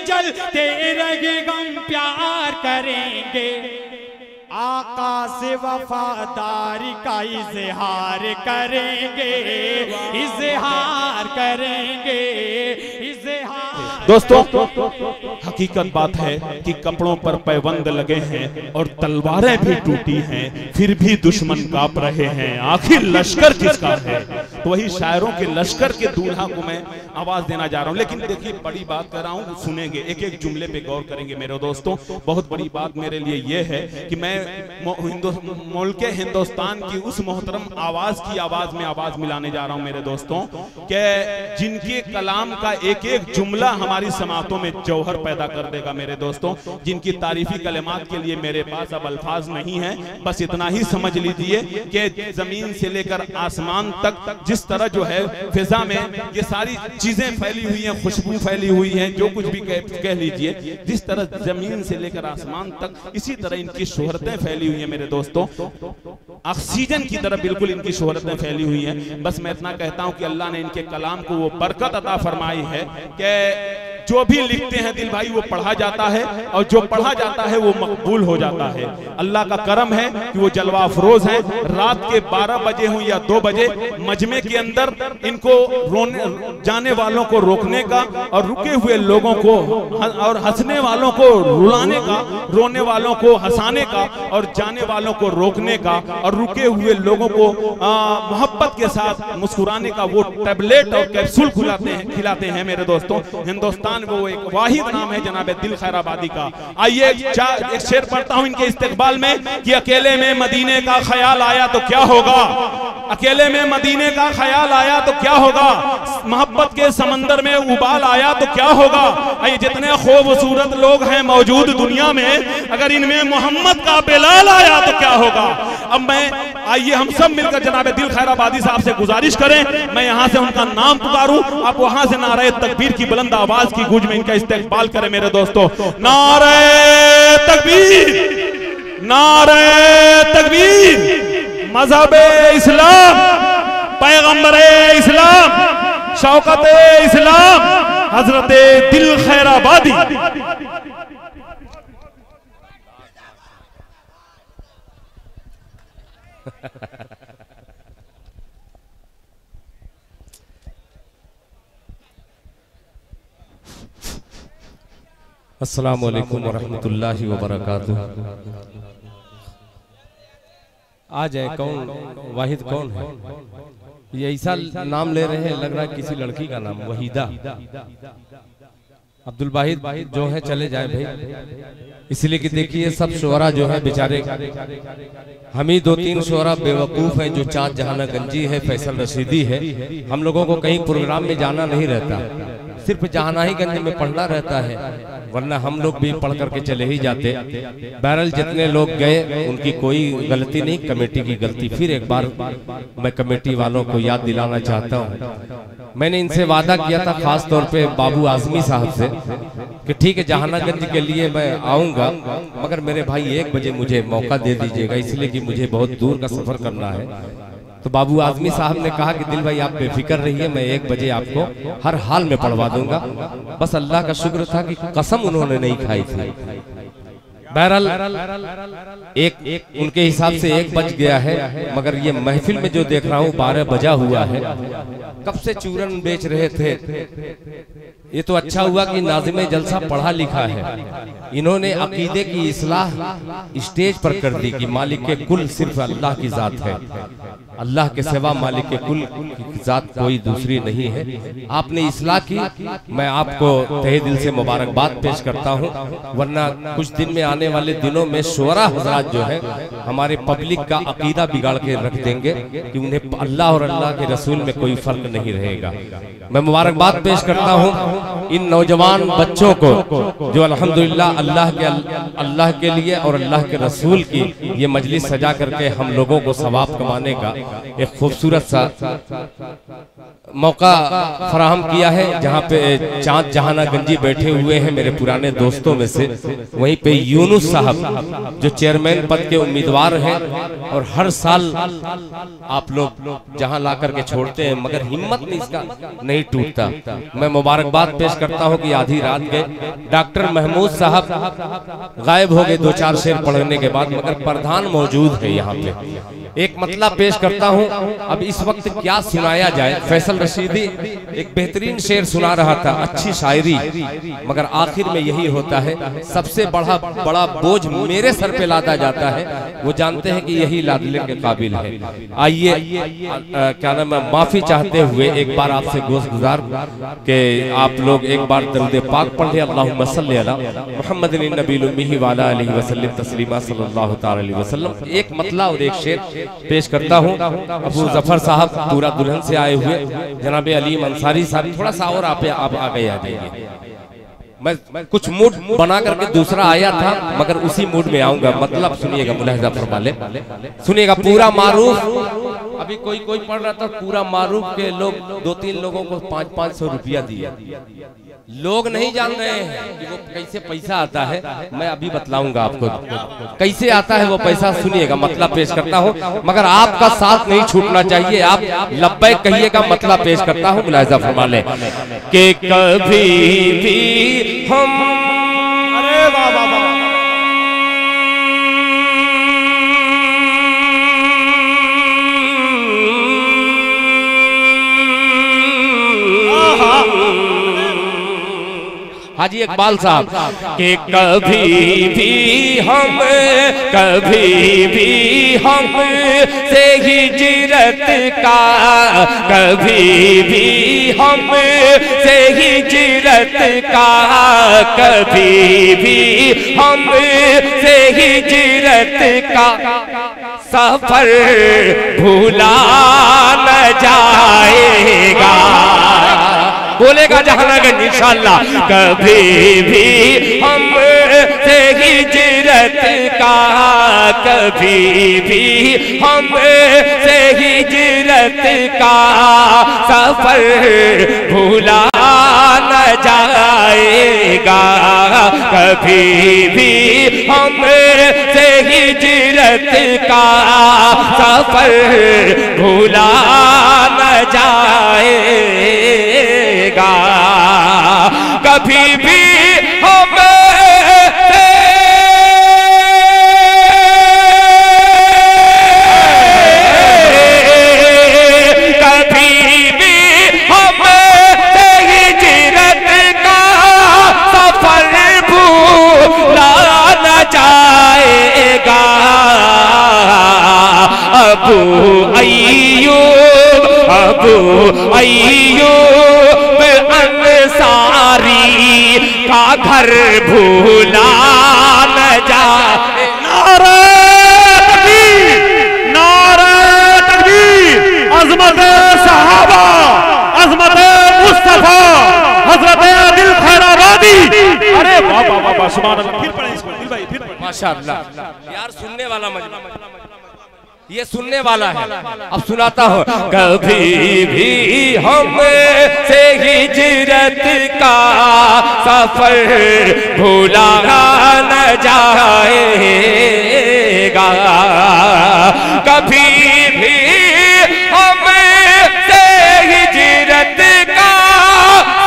जलते रहे गम प्यार करेंगे, आका से वफादारी का इजहार करेंगे, इजहार करेंगे, इजहार। दोस्तों हकीकत बात है कि कपड़ों पर पैबंद लगे हैं और तलवारें भी टूटी हैं, फिर भी दुश्मन कांप रहे हैं, आखिर लश्कर किसका है। तो वही शायरों के लश्कर के दूल्हा को मैं आवाज देना जा रहा हूं। लेकिन देखिए बड़ी बात कर रहा हूं, सुनेंगे, एक एक जुमले पे गौर करेंगे मेरे दोस्तों। बहुत बड़ी बात मेरे लिए यह है कि मैं मुल्क हिंदुस्तान की उस मोहतरम आवाज की आवाज में आवाज मिलाने जा रहा हूं मेरे दोस्तों, कि जिनके कलाम का एक एक जुमला हमारी समातों में जौहर पैदा कर देगा मेरे दोस्तों, जिनकी तारीफी कलिमात के लिए मेरे पास अब अल्फाज नहीं है। बस इतना ही समझ लीजिए कि जमीन से लेकर आसमान तक जिस तरह जो है फिजा में ये सारी चीजें फैली हुई हैं, खुशबू फैली हुई है, जो कुछ भी कह लीजिए, जिस तरह जमीन से लेकर आसमान तक इसी तरह इनकी शोहरतें फैली हुई हैं मेरे दोस्तों। ऑक्सीजन की तरह बिल्कुल इनकी शोहरतें फैली हुई हैं। बस मैं इतना कहता हूं कि अल्लाह ने इनके कलाम को वो बरकत अता फरमाई है कि जो भी लिखते हैं दिल भाई वो पढ़ा जाता है, और जो पढ़ा जाता है वो मकबूल हो जाता है। अल्लाह का करम है कि वो जलवा अफरोज हैं। रात के 12 बजे हो या 2 बजे मजमे के अंदर इनको रोने जाने वालों को रोकने का, और रुके हुए लोगों को और हंसने वालों को रुलाने का, रोने वालों को हंसाने का, और जाने वालों को रोकने का, और रुके हुए लोगों को मोहब्बत के साथ मुस्कुराने का वो टैबलेट और कैप्सूल खिलाते हैं मेरे दोस्तों। हिंदुस्तान वो एक वाहिद नाम है जनाब दिल खैराबादी का। आइए एक शेर पढ़ता हूं इनके इस्तेकबाल में कि अकेले में मदीने का ख्याल आया तो क्या होगा, अकेले में मदीने का ख्याल आया तो क्या होगा, मोहब्बत के समंदर में उबाल आया तो क्या होगा। आइए जितने खूबसूरत लोग हैं मौजूद दुनिया में, अगर इनमें मोहम्मद का बिलाल आया तो क्या होगा। अब आइए हम सब मिलकर जनाब दिल खैराबादी साहब से गुजारिश करें, मैं यहां से उनका नाम पुकारूं, आप वहां से नारे तकबीर की बुलंद आवाज की गूंज में इनका इस्तेकबाल करें मेरे दोस्तों। नारे तकबीर, नारे तकबीर, मजहबे इस्लाम, पैगंबरे इस्लाम, शौकते इस्लाम, हजरते दिल खैराबादी। अस्सलामु अलैकुम वरहमतुल्लाहि वबरकातुह। आ जाए, कौन वाहिद कौन है? ये ऐसा नाम ले रहे हैं, लग रहा है किसी लड़की का नाम, वहीदा। अब्दुल वाहिद जो है चले जाए भाई, इसलिए कि देखिए सब शोरा जो है बेचारे, हम ही 2-3 शोरा बेवकूफ हैं जो चाँद जहाना गंजी है, फैसल रशीदी है। हम लोगों को कहीं प्रोग्राम में जाना नहीं रहता, सिर्फ जहाना ही गंज में पढ़ना रहता है, वरना हम लोग भी पढ़ करके चले ही जाते। बहरहाल जितने लोग गए उनकी कोई गलती नहीं, कमेटी की गलती। फिर एक बार मैं कमेटी वालों को याद दिलाना चाहता हूँ, मैंने इनसे वादा किया था खास तौर पे बाबू आजमी साहब से कि ठीक है जहानागंज के लिए मैं आऊँगा, मगर मेरे भाई 1 बजे मुझे मौका दे दीजिएगा, इसलिए कि मुझे बहुत दूर का सफर करना है। तो बाबू आजमी साहब ने कहा कि दिल भाई आप बेफिक्र रहिए, मैं 1 बजे आपको हर हाल में पढ़वा दूंगा। बस अल्लाह का शुक्र था कि कसम उन्होंने नहीं खाई थी। बहरहाल एक उनके हिसाब से 1 बज गया है, मगर ये महफिल में जो देख रहा हूँ 12 बजा हुआ है। कब से चूरन बेच रहे थे, ये तो अच्छा हुआ कि नाज़िमे जलसा पढ़ा लिखा है। इन्होंने अकीदे की इस्लाह स्टेज पर कर दी कि मालिक के कुल सिर्फ अल्लाह की जात है, अल्लाह के सिवा मालिक के कुल की जात कोई दूसरी नहीं है। आपने इस्लाह की, मैं आपको तहे दिल से मुबारकबाद पेश करता हूँ। वरना कुछ दिन में आने वाले दिनों में शोरा हजरात जो है हमारे पब्लिक का अकीदा बिगाड़ के रख देंगे कि उन्हें अल्लाह और अल्लाह के रसूल में कोई फर्क नहीं रहेगा। मैं मुबारकबाद पेश करता हूँ इन नौजवान बच्चों को जो अल्हम्दुलिल्लाह अल्लाह के लिए और अल्लाह के रसूल की ये मजलिस सजा करके हम लोगों को सवाब कमाने का एक खूबसूरत सा मौका फराहम किया है, जहाँ पे चाँद जहाना गंजी बैठे हुए हैं मेरे पुराने दोस्तों में से। वहीं पे यूनुस साहब जो चेयरमैन पद के उम्मीदवार हैं और हर साल आप लोग जहां ला करके छोड़ते हैं, मगर हिम्मत नहीं इसका नहीं टूटता। मैं मुबारकबाद पेश करता हूं कि आधी रात गए डॉक्टर महमूद साहब गायब हो गए 2-4 शेर पढ़ने के बाद, मगर प्रधान मौजूद है यहाँ पे। एक मतला पेश करता हूं। अब इस वक्त क्या सुनाया जाए? फैसल रशीदी एक बेहतरीन शेर सुना रहा था, अच्छी शायरी, मगर आखिर में यही होता है, सबसे बड़ा बोझ मेरे सर पे लादा जाता है, वो जानते हैं कि यही लादने के काबिल है। आइए क्या नाम है, माफी चाहते हुए एक बार आपसे गोश्तगुजार के आप लोग एक बार दरूद पाक पढ़ ले, अल्लाहुम्मा सल्ली अला मुहम्मदिन नबील उम्मी व अला आलिहि वसल्लम तस्लीमा सल्लल्लाहु तआला अलैहि वसल्लम। एक मतला और एक शेर पेश करता हूँ। अबू जफर साहब पूरा दुल्हन से आए हुए, जनाब अलीम अंसारी साहब थोड़ा सा और आप आगे आ जाइए। मैं कुछ मूड बना करके दूसरा आया था, मगर उसी मूड में आऊंगा। मतलब सुनिएगा, मुलाहिजा फरमा ले, सुनिएगा। पूरा मारूफ अभी कोई पढ़ रहा था, पूरा मारूफ के लोग 2-3 लोगों को 500-500 रुपया दिया। लोग नहीं जान रहे हैं कि वो कैसे पैसा आता है। मैं अभी बतलाऊंगा आपको कैसे आता है वो पैसा। सुनिएगा, मतलब पेश करता हूँ, मगर आपका साथ नहीं छूटना चाहिए। आप लब्बैक कहिएगा, मतलब पेश करता हूँ, मुलाहिजा फरमा ले कि कभी भी हम, अरे वाह वाह वाह, हाजी इकबाल साहब कि कभी भी हम से हिजरत का, कभी भी हम से हिजरत का, कभी भी हम से हिजरत का सफर भूला न जाएगा। बोलेगा जहानागंज इंशाअल्लाह। कभी भी हम से हिजरत का, कभी भी हम से हिजरत का सफर भूला न जाएगा। कभी भी हम से हिजरत का सफर भूला न जाएगा। कभी भी हम अबू अय्यूब अंसारी का घर भूला न जाए। नारे तकबीर, नारे तकबीर, अज़मत सहाबा, अज़मत मुस्तफा, हज़रत दिल खैराबादी। अरे वाह वाह वाह, सुभान अल्लाह। फिर पढ़े इसको दिल भाई, फिर पढ़े। माशाअल्लाह यार, सुनने वाला मजमा, ये सुनने वाला है। अब सुनाता हूँ। कभी भी हम से हिजरत का सफर भूला न जाएगा। कभी भी हम से हिजरत का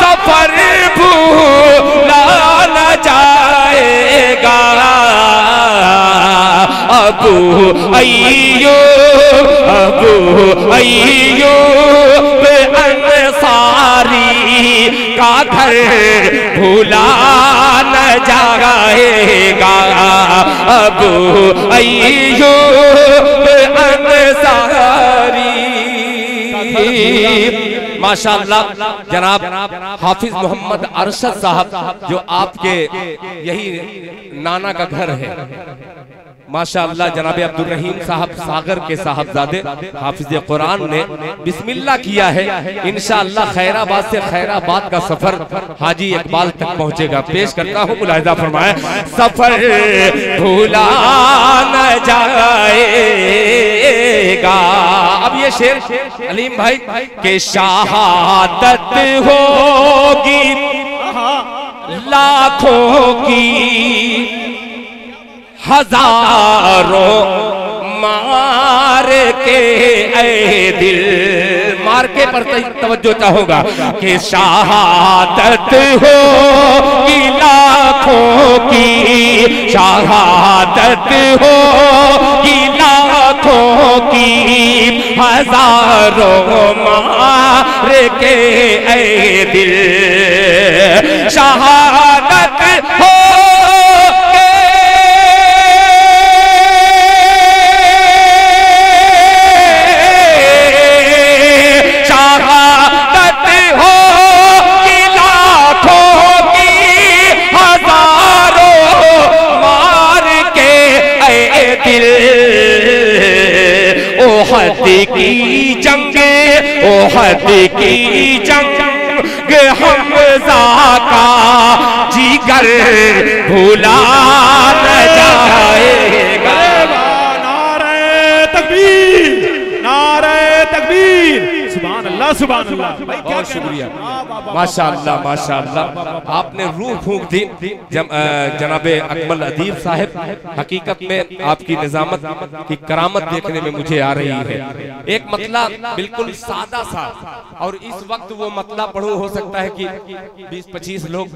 सफर भूला न जाएगा। अबू अय्यूब अंसारी का घर भूला न जाएगा। अबू अय्यूब अंसारी। माशाअल्लाह जनाब हाफिज मोहम्मद अरशद साहब, जो आपके यही नाना का घर है, माशाअल्लाह जनाब अब्दुल रहीम साहब सागर के साहबजादे हाफिज कुरान ने बिस्मिल्लाह किया है। इंशाअल्लाह खैराबाद से खैराबाद का सफर हाजी इकबाल तक पहुंचेगा। पेश करता हूं, मुलाहिजा फरमाए। सफर भूला न जाएगा। अब ये शेर अलीम भाई के शहादत होगी लाखों की, हजारों मार के ऐ दिल, मार के पर तवज्जो चाहूंगा कि शहादत हो कि लाखों की, शहादत हो कि लाखों की, हजारों मार के ऐ दिल, शहादत हो की जंग, ओ हद की जंग, हमज़ा का जिगर भूला न जाएगा। नारे तकबीर, नारे तकबीर, सुभान अल्लाह, सुभान अल्लाह। बहुत शुक्रिया, माशाअल्लाह माशाअल्लाह। आपने रूह फूंक दी जनाबे अकमल अदीब साहब। हकीकत में आपकी निजामत की करामत देखने में मुझे आ रही है। एक मतला बिल्कुल सादा सा, और इस वक्त वो मतला पढ़ूं, हो सकता है कि 20-25 लोग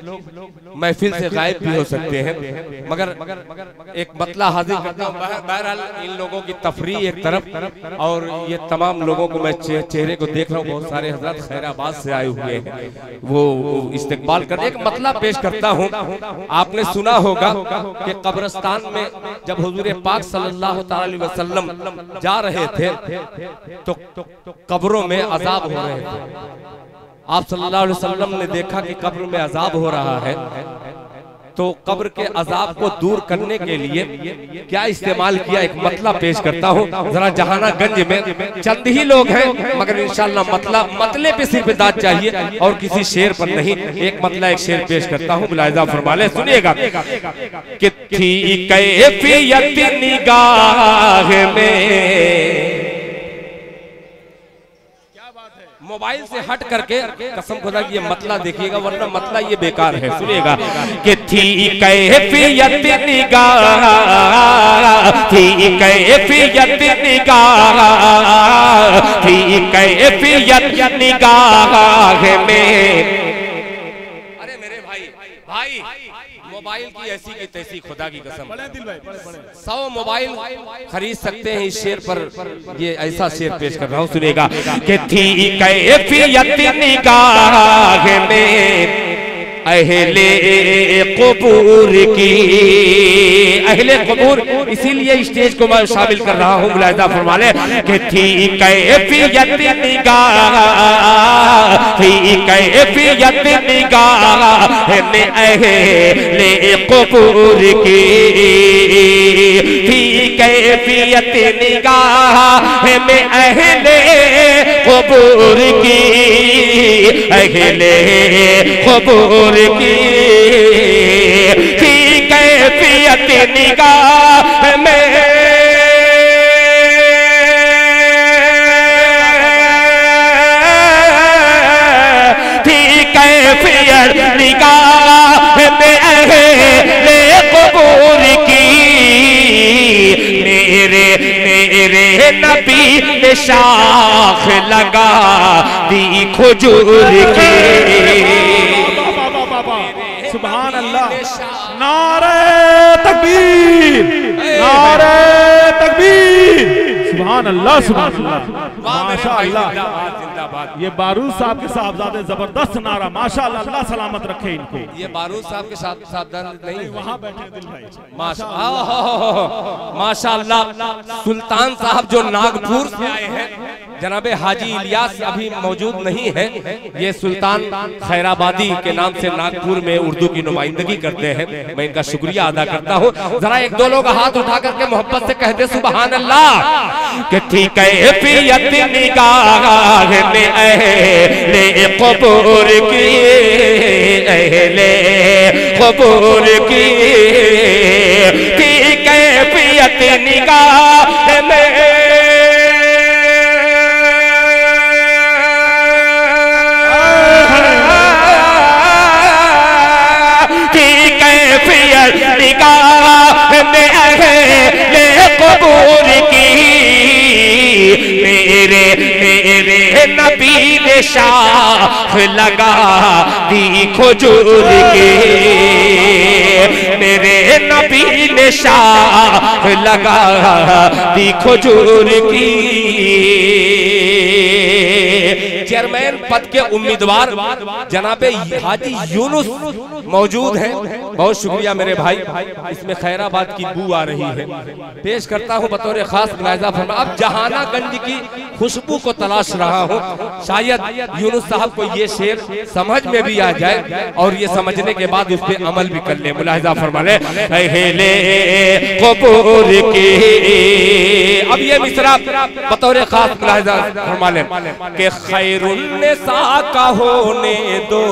महफिल से गायब भी हो सकते हैं, मगर एक मतला हाजिर करता हूं। बहरहाल इन लोगों की तफरीह एक तरफ, और ये तमाम लोगों को मैं चेहरे को देख रहा हूँ, बहुत सारे हजरत खैराबाद से आए हुए हैं, वो इस्तेकबाल कर। एक मतलब पेश करता हूँ। आपने सुना होगा कि कब्रिस्तान में जब हुजूर पाक सल्लल्लाहु अलैहि वसल्लम जा रहे थे तो कब्रों में अजाब हो रहे थे। आप सल्लल्लाहु अलैहि वसल्लम ने देखा कि कब्र में अजाब हो रहा है, तो कब्र के अजाब को दूर करने के लिए क्या इस्तेमाल किया, एक मतला पेश करता हूँ। जरा जहानागंज में चंद ही लोग हैं, मगर इंशाअल्लाह मतले पे सिर्फ दाद चाहिए और किसी शेर पर नहीं। एक मतला, एक शेर पेश करता हूँ, मुलाहिजा फरमा ले, सुनिएगा। कि थी कैफियत निगाह में, मोबाइल से हट करके कसम खुदा की ये मतला देखिएगा, वरना मतला ये बेकार है। सुनिएगा कि थी कैफियत निगाह, थी कैफियत निगाह, थी कैफियत निगाह में। अरे मेरे भाई मोबाइल की ऐसी की तैसी, खुदा की कसम 100 मोबाइल खरीद सकते हैं। इस शेर पर ये ऐसा शेर पेश कर रहा हूँ, सुनेगा कि थी कैफियत निगाह में अहले क़ुबूर की, अहले क़ुबूर इसीलिए स्टेज को मैं शामिल कर रहा हूँ, मुलाहिजा फरमा ले। कि थी कैफियत निगाह, थी कैफियत निगाह में अहले क़ुबूर की, थी कैफियत निगाह में अहले क़ुबूर की, अहले क़ुबूर की, थी कैफियत निगाह में, थी कैफियत निगाह में अहले क़ुबूर की। मेरे नबी ने शाख लगा दी खजूर की। सुभान अल्लाह, नारे तकबीर, नारे तकबीर, सुभान अल्लाह, सुभान अल्लाह, माशाअल्लाह। ये बारूद साहब के साहबजादे जबरदस्त नारा, माशाअल्लाह, अल्लाह सलामत रखे इनको। ये बारूद साहब के साथ साहबजादे नहीं, वहाँ बैठे दिल भाई, माशाअल्लाह। सुल्तान साहब जो नागपुर से आए हैं, जनाबे हाजी इलियास अभी मौजूद नहीं है। ये सुल्तान खैराबादी के नाम से नागपुर में उर्दू की नुमाइंदगी करते हैं, मैं इनका शुक्रिया अदा करता हूँ। जरा एक दो लोग हाथ उठा करके मोहब्बत से कहते सुभान अल्लाह। कि ठीक कैफियत निगाह में अहले क़बूर की, अहले क़बूर की कैफियत निगाह में निगाह में अहले क़बूर की, मेरे नबी ने शाख लगा दी खजूर की, मेरे नबी ने शाख लगा दी खजूर की। चेयरमैन पद के उम्मीदवार जनाबे हाजी यूनुस मौजूद हैं, बहुत शुक्रिया मेरे भाई। इसमें खैराबाद की बू आ रही है, पेश करता हूँ बतौर खास मुलाहिजा फरमा। अब जहानागंज की खुशबू को तलाश रहा हूँ, शायद यूनुस साहब को ये शेर समझ में भी आ जाए और ये समझने के बाद उस पर अमल भी कर ले। मुलाहिजा फरमा ले, अहले क़बूर की। अब ये मिसरा बतौर खास मुलाहिजा फरमा ले कि खैरुन्निसा का होने दो।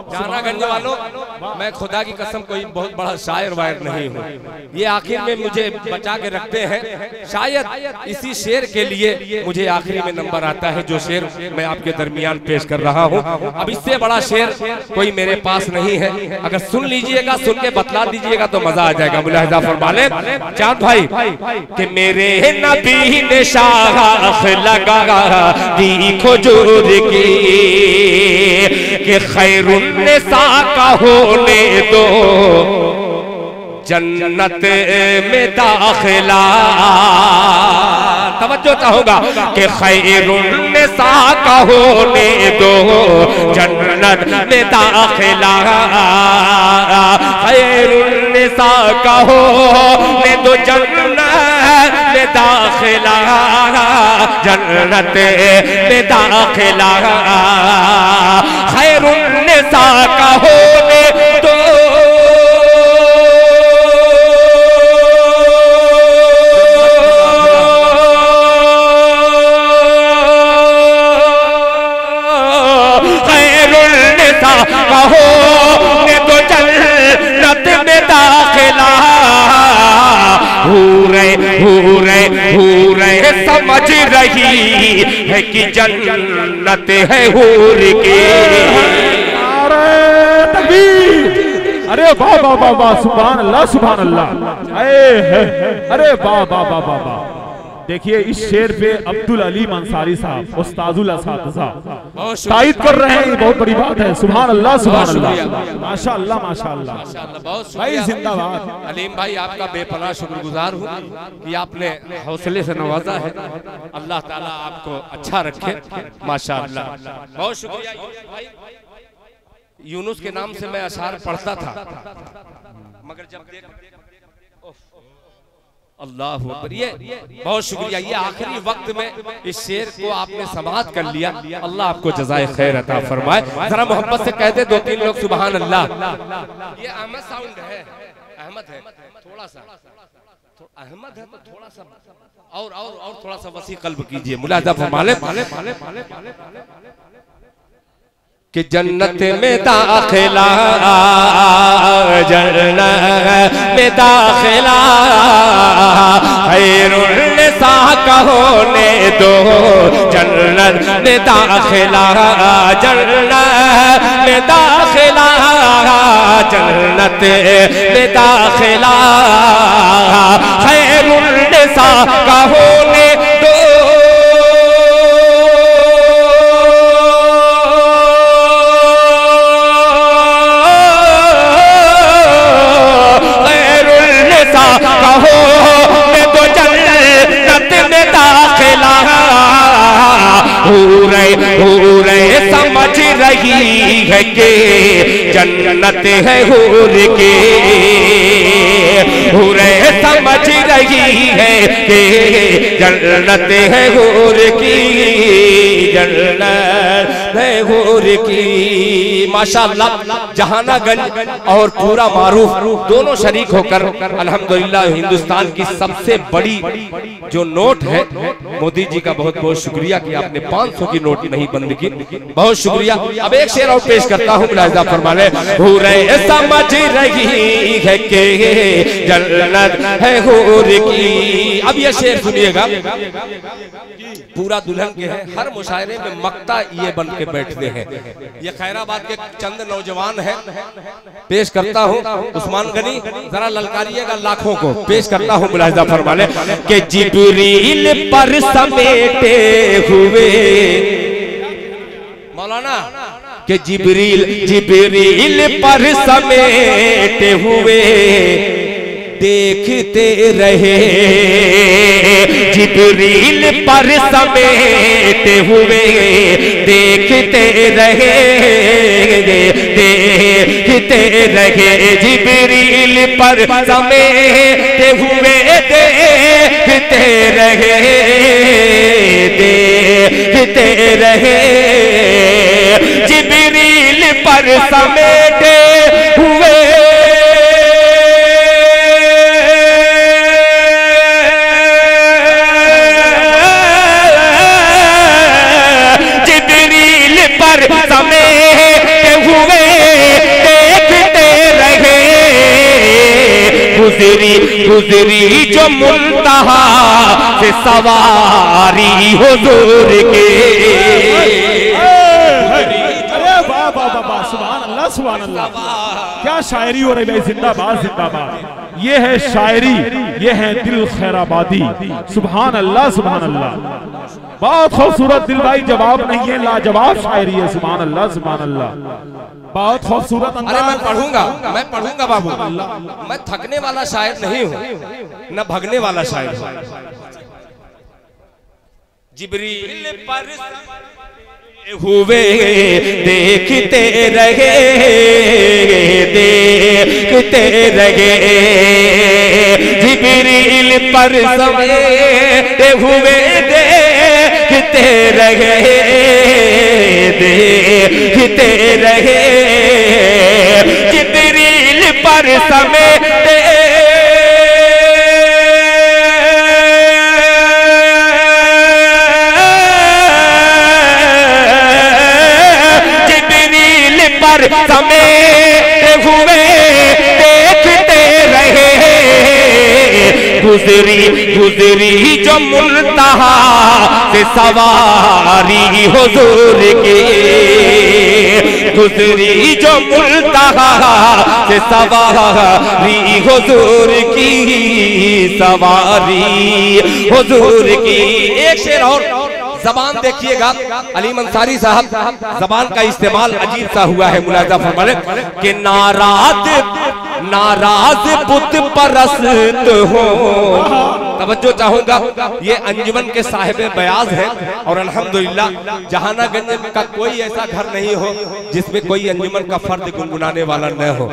जहानागंज वालों, मैं खुदा की कसम कोई बहुत बड़ा शायर वायर नहीं हूँ, ये आखिर में मुझे बचा के रखते हैं। शायद इसी शेर के लिए मुझे आखिरी में नंबर आता है, जो शेर मैं आपके दरमियान पेश कर रहा हूँ। अब इससे बड़ा शेर कोई मेरे पास नहीं है, अगर सुन लीजिएगा, सुन के बतला दीजिएगा तो मजा आ जाएगा। मुलाहिजा फरमा ले चांद भाई कि मेरे नबी ने शाख लगा दी खजूर की, कि खैरुन्निसा का होने दो जन्नत में दाखिला। तवज्जो चाहूंगा कि खैरुन्निसा का होने दो जन्नत में दाखिला, खैरुन्निसा का होने दो जन्नत में दाखिला, जन्नत में दाखिला, खैरुन्निसा का होने दो होने दो जन्नत में दाखिला। हूरे समझ रही है कि जन्नत है हूर की। अरे वाह वाह वाह वाह, सुभान अल्लाह सुभान अल्लाह। अरे वाह वाह वाह वाह वाह। देखिए इस शेर पे अब्दुल अली अंसारी साहब उस्ताजुल असातिज़ा तायद कर रहे हैं, ये बहुत बड़ी बात है। सुभान अल्लाह सुभान अल्लाह, माशाअल्लाह माशाअल्लाह भाई, जिंदाबाद। अलीम भाई आपका बेपनाह शुक्रगुजार हूँ कि आपने हौसले से नवाजा है। अल्लाह ताला आपको अच्छा रखे, माशाअल्लाह। बहुत शुक्रिया भाई। यूनुस के नाम से मैं अशार पढ़ता था, मगर जब अल्लाह अकबर, ये बहुत शुक्रिया। ये आखिरी वक्त में इस शेर को आपने समाअत कर लिया, अल्लाह आपको जज़ाए खैर अता फरमाए। जरा मोहब्बत से कहते दो तीन लोग सुभान अल्लाह। ये अहमद साउंड है, अहमद है थोड़ा सा, अहमद है तो थोड़ा सा और थोड़ा सा वसी कल्ब कीजिए। मुलाहिजा फरमाले कि जन्नत में दाखिला, जन्नत में दाखिला, खैरुन्निसा का होने दो जन्नत में दाखिला, जन्नत में दाखिला, जन्नत में दाखिला, खैरुन्निसा का होने दो। है कि जन्नत है हूर की, हूरे समझ रही है कि जन्नत है हूर की, जन्नत है हूर की। माशाअल्लाह जहानागंज और पूरा मारूफ दोनों शरीक होकर अल्हम्दुलिल्लाह हिंदुस्तान की सबसे बड़ी जो नोट है, मोदी जी का बहुत बहुत शुक्रिया कि आपने 500 की नोट नहीं बंद की, बहुत शुक्रिया। अब एक शेर और पेश करता हूँ, मुलाहिजा फरमा ले। हूरे समझ रही है कि जन्नत है हूर की। अब ये शेर सुनिएगा, पूरा दुल्हन के है, हर मुशायरे में मक्ता ये बन के बैठते हैं। ये खैराबाद के चंद नौजवान हैं, पेश करता हूँ। उस्मान गनी जरा ललकारिएगा लाखों को, पेश करता हूँ, मुलाहिजा फरमा ले कि जिब्रील पर समेटे हुए मौलाना कि जिब्रील पर समेटे हुए देखते रहे, जिब्रील पर समेटे हुए देखते रहे, देखते रहे, जिब्रील पर समेटे हुए देखते रहे, देखते रहे, जिब्रील पर समेटे हुए गुजरी जो मुल्तहा से सवारी हुजूर के। अरे वाह वाह वाह, सुभान अल्लाह सुभान अल्लाह, क्या शायरी हो रही भाई, जिंदाबाद जिंदाबाद। ये है शायरी, ये है दिल खैराबादी। सुभान अल्लाह सुभान अल्लाह, बहुत खूबसूरत दिल भाई, जवाब नहीं है, लाजवाब शायरी है। सुभान अल्लाह सुभान अल्लाह, बहुत खूबसूरत अंदाज। अरे मैं पढ़ूंगा बाबू, मैं थकने वाला शायर नहीं हूँ, न भगने वाला शायर हूँ। जिब्रील पर हुए देखते रहे, देखते रहे, जिब्रील पर समेटे हुए देखते रहे, देखते रहे, जिब्रील पर समेटे समेटे हुए देखते रहे, गुजरी जो मुल्तहा से सवारी हुजूर की, गुजरी जो मुल्तहा से सवारी हुजूर की, सवारी हुजूर की। एक शेर और, जबान देखिएगा, अली अंसारी साहब जबान का इस्तेमाल अजीब सा हुआ है, मुलाहिजा फरमाए कि नाराज पुत परस्त हो। तवज्जो चाहूंगा, ये अंजुमन के साहिबे बयाज है और अल्हम्दुलिल्लाह जहानागंज का कोई ऐसा घर नहीं हो जिसमें कोई अंजुमन का फर्द गुनगुनाने वाला न हो,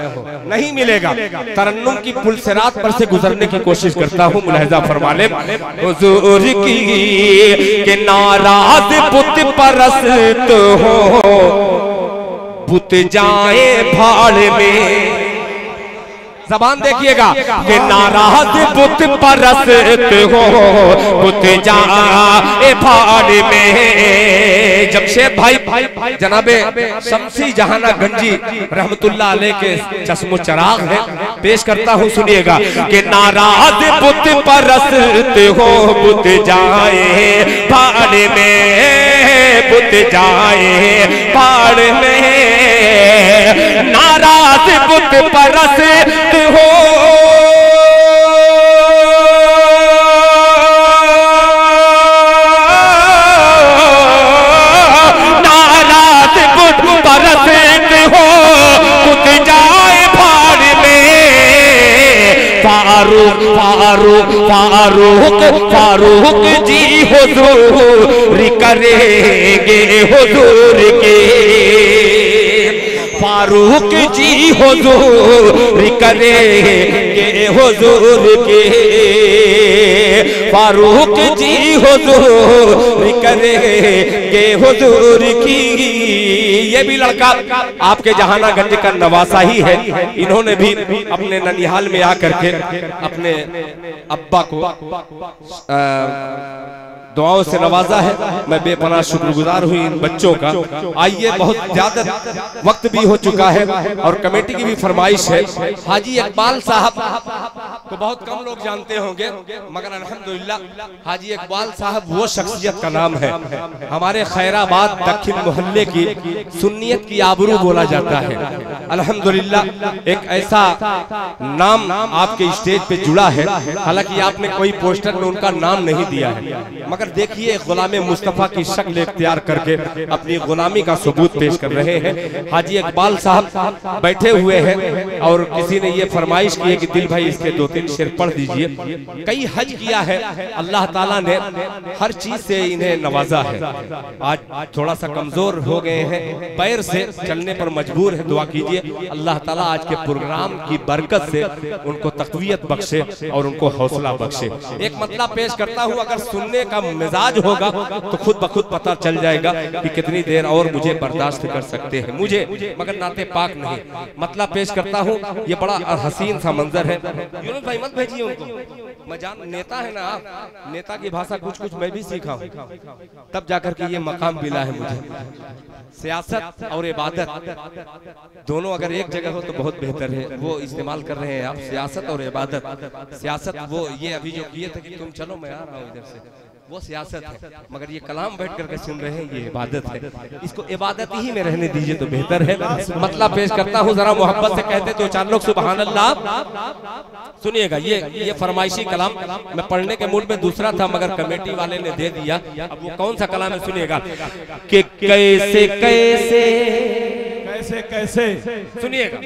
नहीं मिलेगा। तरन्नुम की पुलसिरात पर से गुजरने की कोशिश करता हूँ, मुलाहिजा फरमा ले। हुजूर की के नाराज पुत परस्त हो, पुत जाए भाड़ में। जबान देखिएगा कि नाराज पुत परस्त हो, पुत जाए भाड़ में। जमशेद भाई जनाबे शमसी जहानागंजी रहमतुल्लाह अलैह के चश्मो चराग है, पेश करता हूँ, सुनिएगा कि नाराज पुत परस्त हो, पुत जाए भाड़ में, पुत जाए भाड़ में, नाराज पुत परस्त हो, नाराज पुत परस्त हो, पुत जाए भाड़ में। फारूक फारूक फारूक फारूक जी हुजूर करेंगे हुजूर के, फारूक जी हुजूर करेंगे हुजूर के, फारूक जी हुजूर करेंगे हुजूर की। ये भी लड़का आपके जहानागंज का नवासा ही है। इन्होंने भी अपने ननिहाल में आकर के अपने अब्बा को दुआओं से नवाजा है। मैं बेपनाह शुक्रगुजार हुई इन बच्चों का। आइए, बहुत ज्यादा वक्त भी हो चुका है और कमेटी की भी फरमाइश है। हाजी इकबाल साहब को बहुत कम लोग जानते होंगे, मगर अल्हम्दुलिल्लाह हाजी इकबाल साहब वो शख्सियत का नाम है। हमारे खैराबाद दक्षिण मोहल्ले की सुन्नियत की आबरू बोला जाता है। अल्हम्दुलिल्लाह एक ऐसा नाम आपके स्टेज पे जुड़ा है। हालांकि आपने कोई पोस्टर में उनका नाम नहीं दिया है, मगर देखिए गुलाम मुस्तफा की शक्ल इख्तियार करके अपनी गुलामी का सबूत पेश कर रहे हैं। हाजी इकबाल साहब बैठे हुए हैं और किसी ने ये फरमाइश की है कि दिल भाई इसके 2-3 शेर पढ़ दीजिए। कई हज किया है, अल्लाह ताला ने हर चीज से इन्हें नवाजा है। आज थोड़ा सा कमजोर हो गए हैं, पैर से चलने पर मजबूर है। दुआ कीजिए अल्लाह ताला आज के प्रोग्राम की बरकत से उनको तक़वियत बख्शे और उनको हौसला बख्शे। एक मतलब पेश करता हूँ, अगर सुनने का मिजाज होगा तो खुद ब खुद पता चल जाएगा कि कितनी देर और मुझे बर्दाश्त कर सकते हैं मुझे, मगर नाते पाक नहीं। मतलब पेश करता हूँ, ये बड़ा हसीन सा मंजर है। यूनुस भाई मत भेजिए उनको, मैं जान नेता है ना आप, नेता की भाषा कुछ कुछ मैं भी सीखा हूँ, तब जाकर के ये मकाम मिला है मुझे। सियासत और इबादत दोनों अगर एक जगह हो तो बहुत बेहतर है। वो इस्तेमाल कर रहे हैं आप, सियासत और इबादत। सियासत वो ये अभी जो किए थे कि तुम चलो मैं आ रहा हूँ इधर से, वो सियासत है, मगर ये कलाम बैठ करके सुन रहे हैं, ये इबादत है। इसको इबादत ही में रहने दीजिए तो बेहतर है। मतलब पेश करता हूँ, जरा मोहब्बत से कहते तो 4 लोग सुभान अल्लाह। सुनिएगा, ये फरमाइशी कलाम मैं पढ़ने के मूड में दूसरा था, मगर कमेटी वाले ने दे दिया। अब वो कौन सा कलाम है सुनिएगा कि कैसे कैसे कैसे कैसे सुनिएगा।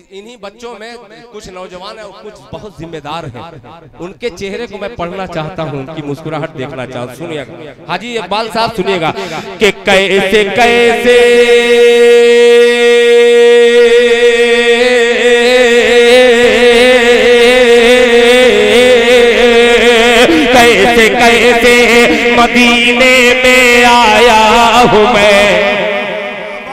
इन्हीं बच्चों में कुछ नौजवान है और कुछ बहुत जिम्मेदार हैं, उनके चेहरे को मैं पढ़ना चाहता हूँ, उनकी मुस्कुराहट देखना चाहता हूँ। सुनिएगा हाजी इकबाल साहब, सुनिएगा कि कैसे कैसे कैसे कैसे मदीने में आया हूँ मैं।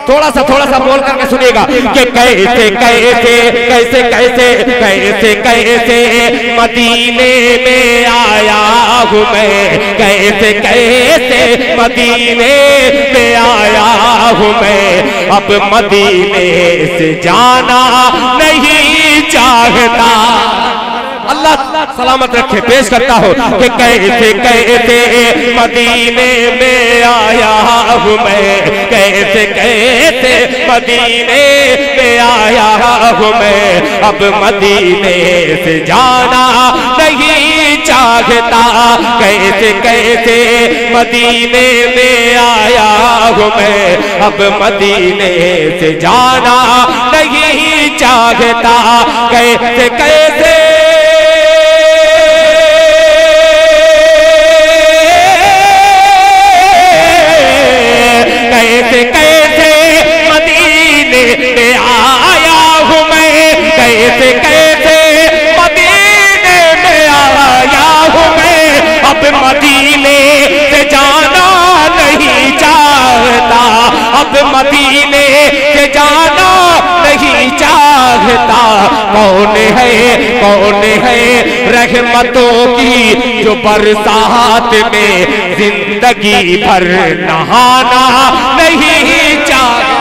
थोड़ा सा बोल करके सुनिएगा कि कैसे कैसे कैसे कैसे कैसे कैसे मदीने में आया हूँ मैं, कैसे कैसे मदीने में आया हूँ मैं। अब मदीने से जाना नहीं चाहता। अल्लाह सलामत रखे। पेश करता हूँ कि कैसे कैसे मदीने में आया हूँ मैं, कैसे कैसे मदीने में आया हूँ मैं। अब मदीने से जाना नहीं चाहता, कैसे कैसे मदीने में आया हूँ मैं। अब मदीने से जाना नहीं चाहता, कैसे कैसे कैसे कैसे मदीने में आया हूँ मैं, कैसे कैसे मदीने में आया हूँ मैं। अब मदीने से जाना नहीं चाहता, अब मदीने से जाना नहीं चाहता। कौन है रहमतों की जो बरसात में जिंदगी भर नहाना नहीं चाहता।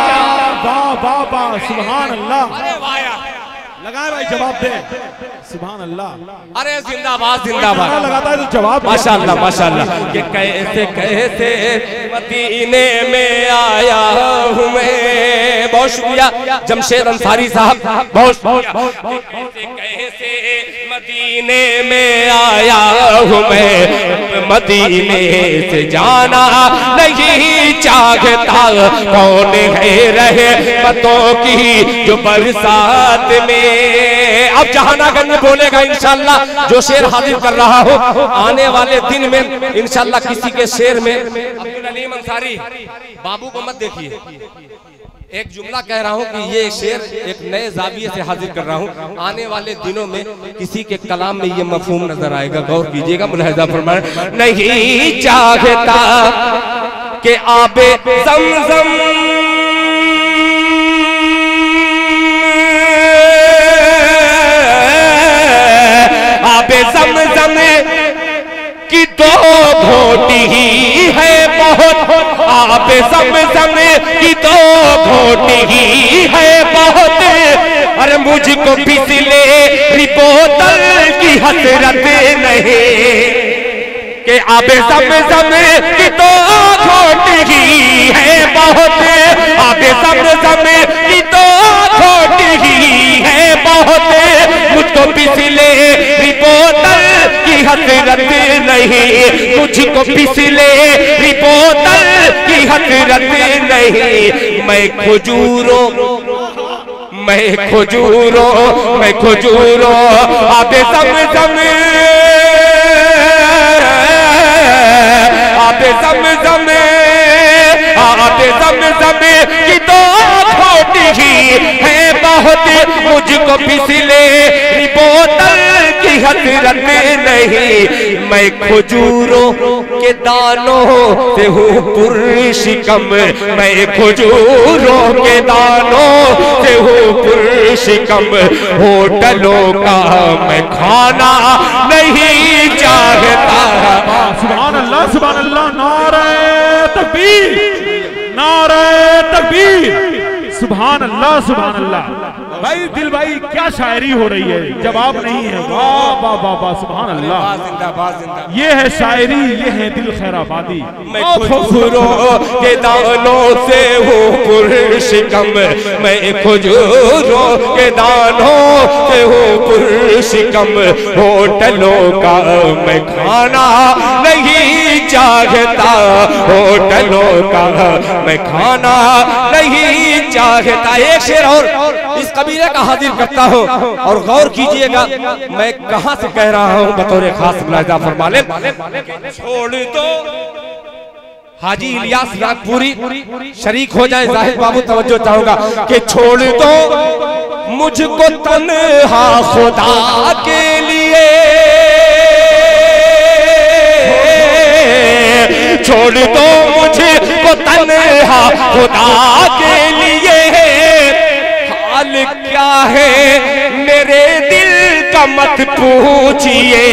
वाह वाह वाह, सुभान अल्लाह। लगाए भाई, जवाब दे। सुभान अल्लाह। अरे जिंदाबाद जिंदाबाद लगाता है तो जवाब। माशाअल्लाह माशाअल्लाह। कि कैसे कैसे मदीने में आया हूँ मैं। बहुत शुक्रिया जमशेद अंसारी साहब, बहुत कैसे कैसे मदीने में आया हूँ मैं। मदीने से जाना नहीं चाहता। कौन है रहमतों की जो बरसात में। अब जहानागंज में बोलेगा इंशाल्लाह, जो शेर हाजिर कर रहा हो आने वाले दिन में इंशाल्लाह किसी के शेर में। अब्दुल अलीम अंसारी बाबू को मत देखिए, एक जुमला कह रहा हूँ कि ये शेर एक नए जाविये से हाजिर कर रहा हूँ। आने वाले दिनों में किसी के कलाम में ये मफहूम नजर आएगा, गौर कीजिएगा। मुलाहिजा फरमाएं, नहीं चाहता कि आबे ज़मज़म आबे ज़मज़म की दो घोटी ही है बहुत, आबे ज़मज़म की दो घोटी ही है बहुत। अरे मुझको पिछले बोतल की हसरत नहीं कि आबे ज़मज़म की दो घोटी ही है बहुत, आबे ज़मज़म की दो घोटी ही है बहुत। मुझको पिछले बोतल की हसरत नहीं, मुझको पिछले बोतल की हसरत नहीं। मैं खजूरों आबे ज़मज़म आबे ज़मज़म की दो घोटी ही है बहुत। मुझको पिछले बोतल की हसरत नहीं। मैं खजूरों के दानों से हूँ पुरशिकम, मैं खजूरों के दानों से हूँ पुरशिकम। होटलों का मैं खाना नहीं चाहता। सुभान अल्लाह, नारे तकबीर, नारे तकबीर, सुभान अल्लाह, सुभान अल्लाह। भाई दिल भाई क्या शायरी हो रही है, जवाब नहीं है। वाह वाह वाह वाह, सुभान अल्लाह। ये है शायरी, ये है दिल खैराबादी। मैं खजूरों के दानों से हूँ पुरशिकम, मैं खजूरों के दानों से हूँ पुरशिकम। होटलों का मैं खाना नहीं चाहता, होटलों का मैं खाना नहीं चाहता। एक शेर और इस कबीले का हाजिर करता हूँ और गौर कीजिएगा मैं कहां से कह रहा हूँ, बतौर खास मुलाहिजा फरमा लें। छोड़ दो हाजी इलियास नागपुरी शरीक हो जाए, जाहिद बाबू तवज्जो चाहूंगा कि छोड़ दो मुझको तन्हा खुदा के लिए, छोड़ दो मुझको तन्हा खुदा के लिए। हाल क्या है मेरे दिल का मत पूछिए,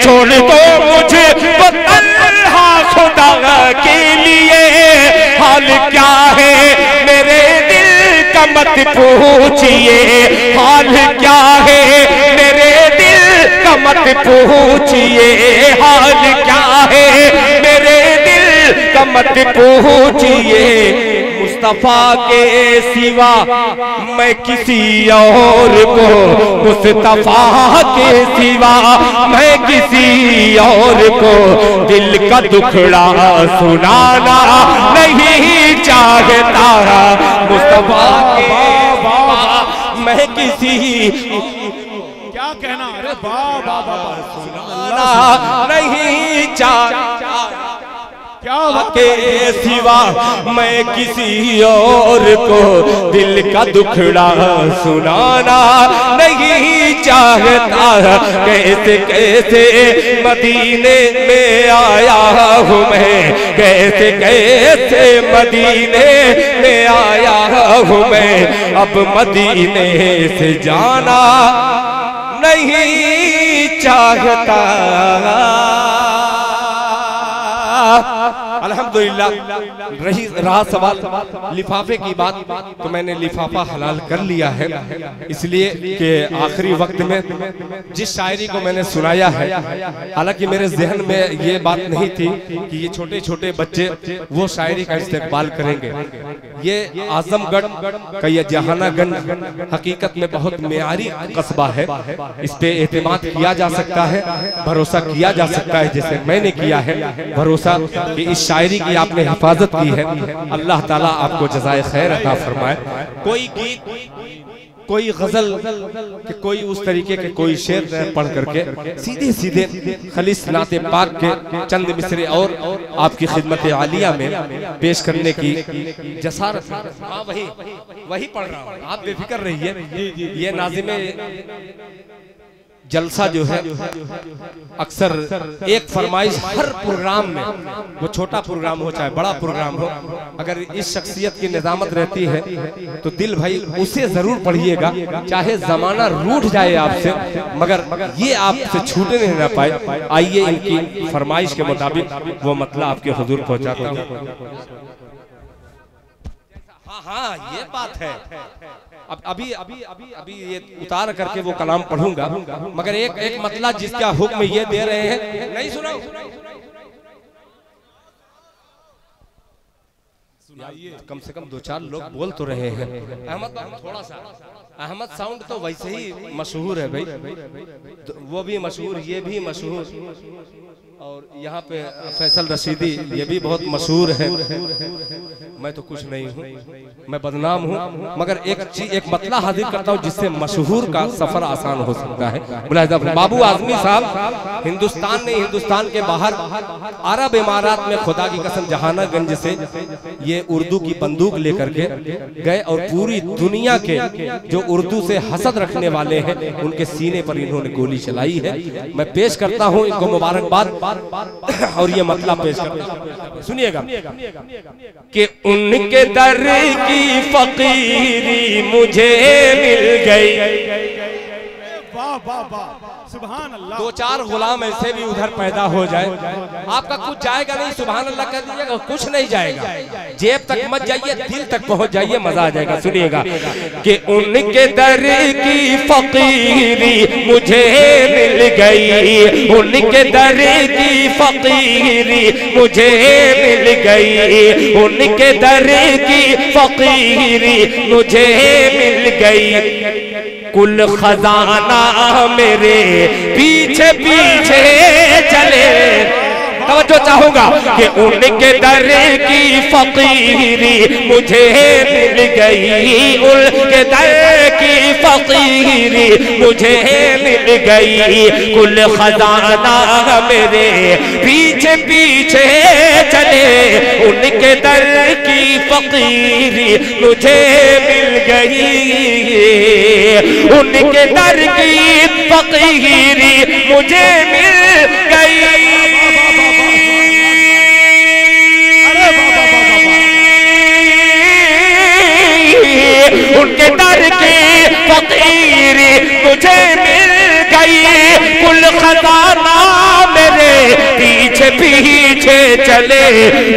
छोड़ दो मुझको तन्हा खुदा के लिए। हाल क्या है मेरे दिल का मत पूछिए, हाल क्या है मेरे दिल का मत पूछिए। हाल क्या है मेरे दिल का मत पूछिए। मुस्तफा के सिवा मैं किसी और को, मुस्तफा के सिवा मैं किसी और को दिल का दुखड़ा सुनाना नहीं चाहता। मुस्तफा के सिवा मैं किसी, क्या कहना, अरे वाह वाह वाह, सुनाना नहीं चाहता। क्या के सिवा मैं किसी और को दिल का दुखड़ा सुनाना नहीं चाहता। कैसे कैसे मदीने में आया हूँ मैं, कैसे कैसे मदीने में आया हूँ मैं। अब मदीने से जाना नहीं चाहता। अल्हम्दुलिल्लाह रही रहा सवाल लिफाफे की बात, तो मैंने लिफाफा हलाल कर लिया है, इसलिए कि आखिरी वक्त में जिस शायरी को मैंने सुनाया है, हालांकि मेरे जहन में ये बात नहीं थी कि ये छोटे छोटे बच्चे वो शायरी का इस्तेमाल करेंगे। ये आजमगढ़ का ये जहानागंज हकीकत में बहुत मेयारी कस्बा है, इस पे एतमाद किया जा सकता है, भरोसा किया जा सकता है, जैसे मैंने किया है भरोसा कि इस शायरी शायरी की आपने हिफाजत की है, अल्लाह ताला आपको जज़ाए खैर अता फरमाए। कोई गीत, कोई गजल कि कोई उस तरीके के कोई शेर पढ़ करके सीधे सीधे खलीस नाते पाक के चंद मिसरे और आपकी खिदमत आलिया में पेश करने की जसारत। हाँ वही पढ़ रहा हूँ, आप बेफिक्र रहिए। ये नाज़िमे जलसा जो है अक्सर एक फरमाइश हर प्रोग्राम में, वो छोटा प्रोग्राम हो चाहे बड़ा प्रोग्राम हो, अगर इस शख्सियत की निजामत रहती है तो दिल भाई उसे जरूर पढ़िएगा, चाहे जमाना रूठ जाए आपसे, मगर ये आपसे छूटे नहीं ना पाए। आइए इनकी फरमाइश के मुताबिक वो मतलब आपके हुजूर पहुंचाता हूँ। हाँ ये बात है। अब अभी ये उतार करके वो कलाम पढ़ूंगा, मगर एक मतलब जिसका हुक्म ये दे रहे हैं, नहीं सुना कम से कम 2-4 लोग बोल तो रहे हैं। अहमद थोड़ा सा, अहमद साउंड तो वैसे ही मशहूर है भाई, वो भी मशहूर, ये भी मशहूर, और यहाँ पे फैसल रशीदी ये भी बहुत मशहूर है। मैं तो कुछ नहीं हूँ, मैं बदनाम हूँ, मगर एक मतला हाजिर करता हूँ जिससे मशहूर का सफर आसान हो सकता है। बाबू आजमी साहब हिंदुस्तान ने, हिंदुस्तान के बाहर अरब इमारात में खुदा की कसम जहानागंज से ये उर्दू की बंदूक लेकर के गए और पूरी दुनिया के जो उर्दू से हसद रखने वाले हैं उनके सीने पर इन्होंने गोली चलाई है। मैं पेश करता हूँ इनको मुबारकबाद और ये मतलब पेश करता, सुनिएगा कि उनके दर की फकीरी मुझे मिल गई। वाह वाह वाह, सुभान अल्लाह। 2-4 गुलाम ऐसे भी उधर पैदा हो जाए, आपका कुछ जाएगा नहीं, सुभान अल्लाह कह दीजिएगा, कुछ नहीं जाएगा। जेब तक मत जाइए, दिल तक पहुंच जाइए, मजा आ जाएगा। सुनिएगा कि उनके दर की फकीरी मुझे मिल गई, उनके दर की फकीरी मुझे मिल गई, उनके दर की फकीरी मुझे मिल गई। कुल खजाना मेरे पीछे पीछे चले, तवज्जो चाहूंगा कि उनके दर की फकीरी मुझे मिल गई, उनके दर की फकीरी मुझे मिल गई। कुल खजाना मेरे पीछे पीछे चले, उनके दर की फकीरी मुझे मिल गई, उनके दर की फकीरी मुझे मिल गई। उनके दर की फकीरी मुझे मिल गई। कुल खजाना मेरे पीछे पीछे चले,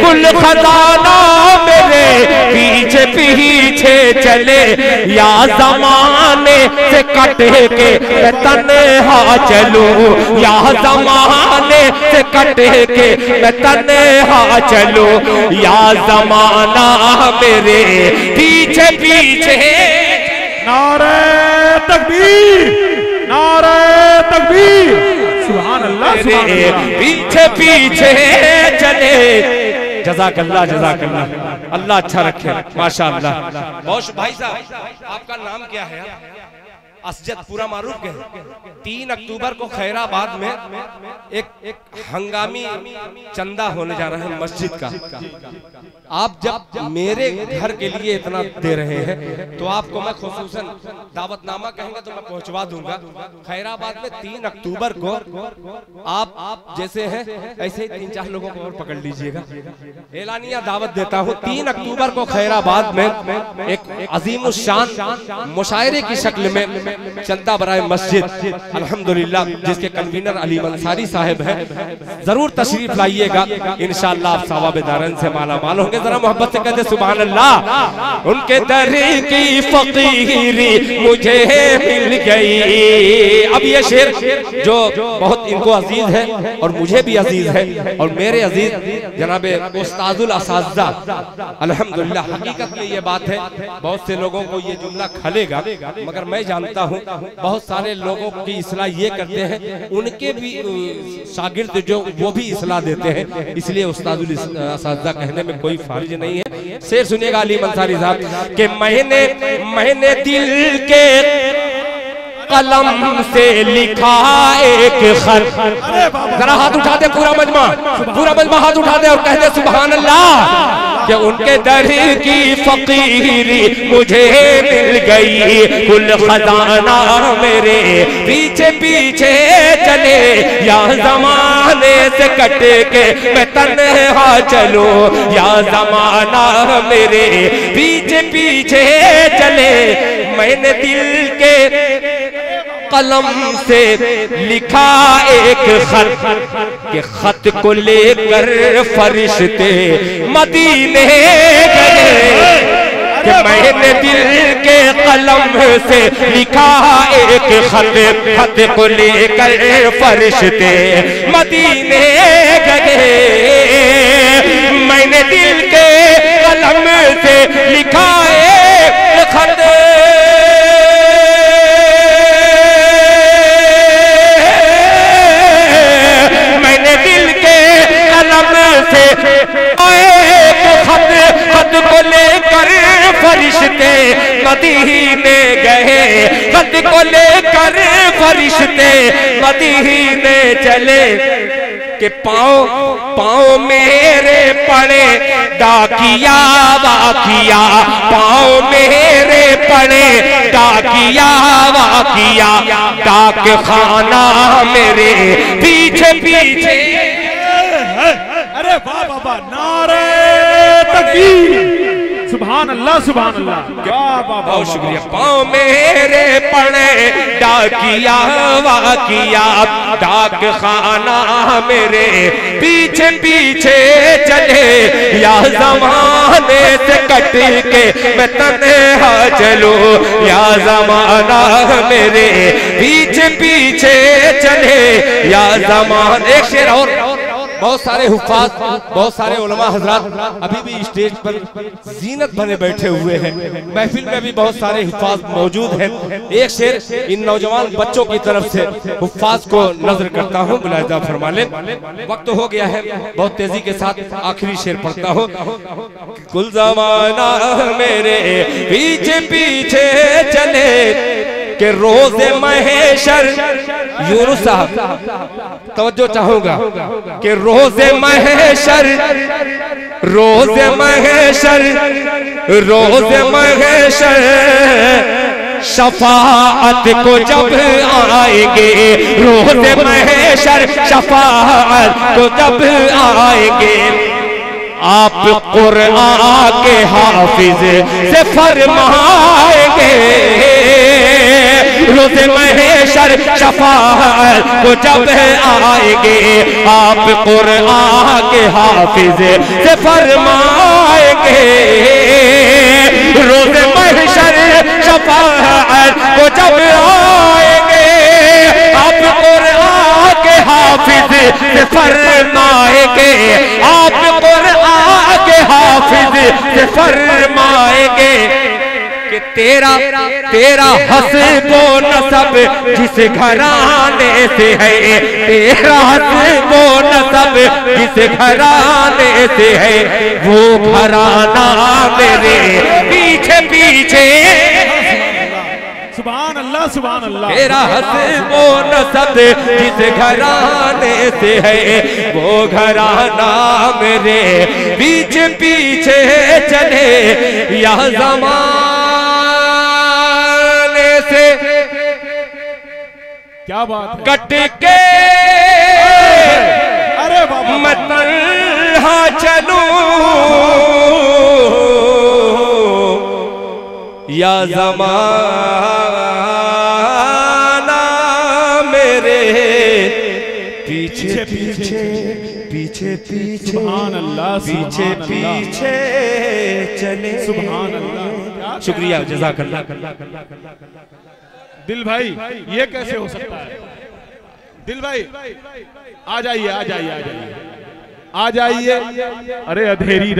कुल खजाना मेरे पीछे पीछे चले। या ज़माने से कट के मैं तन्हा चलूं, या ज़माने से कट के मैं तन्हा चलूं, या ज़माना मेरे पीछे पीछे। नारे तकबीर, नारे तकबीर, सुभान अल्लाह, सुभान अल्लाह। पीछे पीछे चले। जज़ाकल्लाह, जज़ाकल्लाह, अल्लाह अच्छा रखे, माशाअल्लाह। बहुत भाई साहब, आपका नाम क्या है? असजद, पूरा मारूफ है। 3 अक्टूबर को खैराबाद में एक हंगामी चंदा होने जा रहा है मस्जिद का। आप जब मेरे घर के लिए इतना दे रहे हैं तो आपको मैं खुसूसन दावतनामा कहेंगे तो मैं पहुंचवा दूंगा। खैराबाद में 3 अक्टूबर को आप जैसे हैं ऐसे ही 3-4 लोगों को और पकड़ लीजिएगा। एलानिया दावत देता हूं, 3 अक्टूबर को खैराबाद में एक अजीमुशान मुशायरे की शक्ल में चंदा बराए मस्जिद, अल्हम्दुलिल्लाह, जिसके कन्वीनर अली मंसारी साहब हैं, जरूर तशरीफ लाइएगा। इंशाअल्लाह आप सवाब-ए-दारन से माला माल होंगे। जरा मोहब्बत से कहते सुभान अल्लाह। उनके दर की फकीरी मुझे मिल गई। अब ये शेर जो बहुत इनको अजीज है और मुझे भी अजीज है, और मेरे अजीज जनाबे उस्ताजुल असातिज़ा, अल्हम्दुलिल्लाह, हकीकत में ये बात है, बहुत से लोगों को ये जुमला खलेगा, मगर मैं जानता हूँ बहुत सारे लोगों की इस्लाह ये करते हैं, उनके भी शागिर्द जो वो भी इस्लाह देते हैं, इसलिए उस्तादुल असातिज़ा कहने में कोई फारिज नहीं है। शेर सुनिएगा अली मंसारी साहब कि मैंने दिल के कलम से लिखा एक खत। जरा हाथ उठा दे पूरा मजमा हाथ उठा दे और कह दे सुभान अल्लाह कि उनके दर की फकीरी मुझे मिल गई, कुल खजाना मेरे पीछे पीछे चले, या जमाने से कट के मैं तन्हा चलो, या जमाना मेरे पीछे पीछे चले। मैंने दिल के कलम से लिखा एक खत के खत को लेकर फरिश्ते मदीने गए, कि मैंने दिल के कलम से लिखा एक खत को लेकर फरिश्ते मदीने गए। मैंने दिल के कलम से लिखा एक खत, खत को लेकर फरिश्ते मदीने गए, खत को लेकर फरिश्ते मदीने चले, के पाँव मेरे पड़े डाकिया वाकिया, पाँव मेरे पड़े डाकिया वाकिया, डाक खाना मेरे पीछे पीछे। अरे वाह बाबा, नारे तकबीर, सुभान अल्लाह सुभान अल्लाह, क्या बाबा, बहुत शुक्रिया। पाँव मेरे पड़े डाकिया वाकिया, डाक खाना मेरे पीछे पीछे चले, या जमाने से कट के मैं तन्हा चलो, या जमाना मेरे पीछे पीछे चले, या जमाने। एक शेर और, बहुत सारे हुफ़ाज़, बहुत सारे उलमा हजरात अभी भी स्टेज पर जीनत बने बैठे हुए हैं, महफिल में भी बहुत सारे हुफ़ाज़ मौजूद हैं। एक शेर इन नौजवान बच्चों की तरफ से हुफ़ाज़ को नजर करता हूँ, मुलाहिज़ा फरमा लें। वक्त हो गया है, बहुत तेजी के साथ आखिरी शेर पढ़ता हूँ। कुल ज़माना मेरे पीछे पीछे चले, के रोज़े महशर, यूनुस साहब तवज्जो चाहूंगा, कि रोज़े महशर, रोज़े महशर, रोज़े महशर शफाअत को जब आएंगे, रोज़े महशर शफाअत को जब आएंगे, आप कुरआन के हाफिज से फरमाएंगे, रोज़े महशर शफाअत को जब आएंगे, आप कुरआन के हाफिज से फरमाएंगे, रोज़े महशर शफाअत को जब आएंगे, आप कुरआन के हाफिज से फरमाएंगे, आप कुरआन के हाफिज से फरमाएंगे, कि तेरा हस्बो नसब जिस घराने से है, तेरा हस्बो नसब जिस घराने से है, वो घराना मेरे पीछे पीछे। सुभान अल्लाह सुभान अल्लाह। तेरा हस्बो नसब जिस घराने से है, वो घराना मेरे पीछे पीछे चले, या ज़माने से क्या बात है, कट के अरे बाबा मैं तन्हा चलूं, या ज़माना मेरे पीछे पीछे पीछे पीछे, सुभान अल्लाह, पीछे पीछे चले। सुभान अल्लाह, शुक्रिया, जज़ाकल्लाह। दिल भाई ये कैसे हो सकता है? दिल भाई आ जाइए आ जाइए आ जाइए आ जाइए। अरे अंधेरी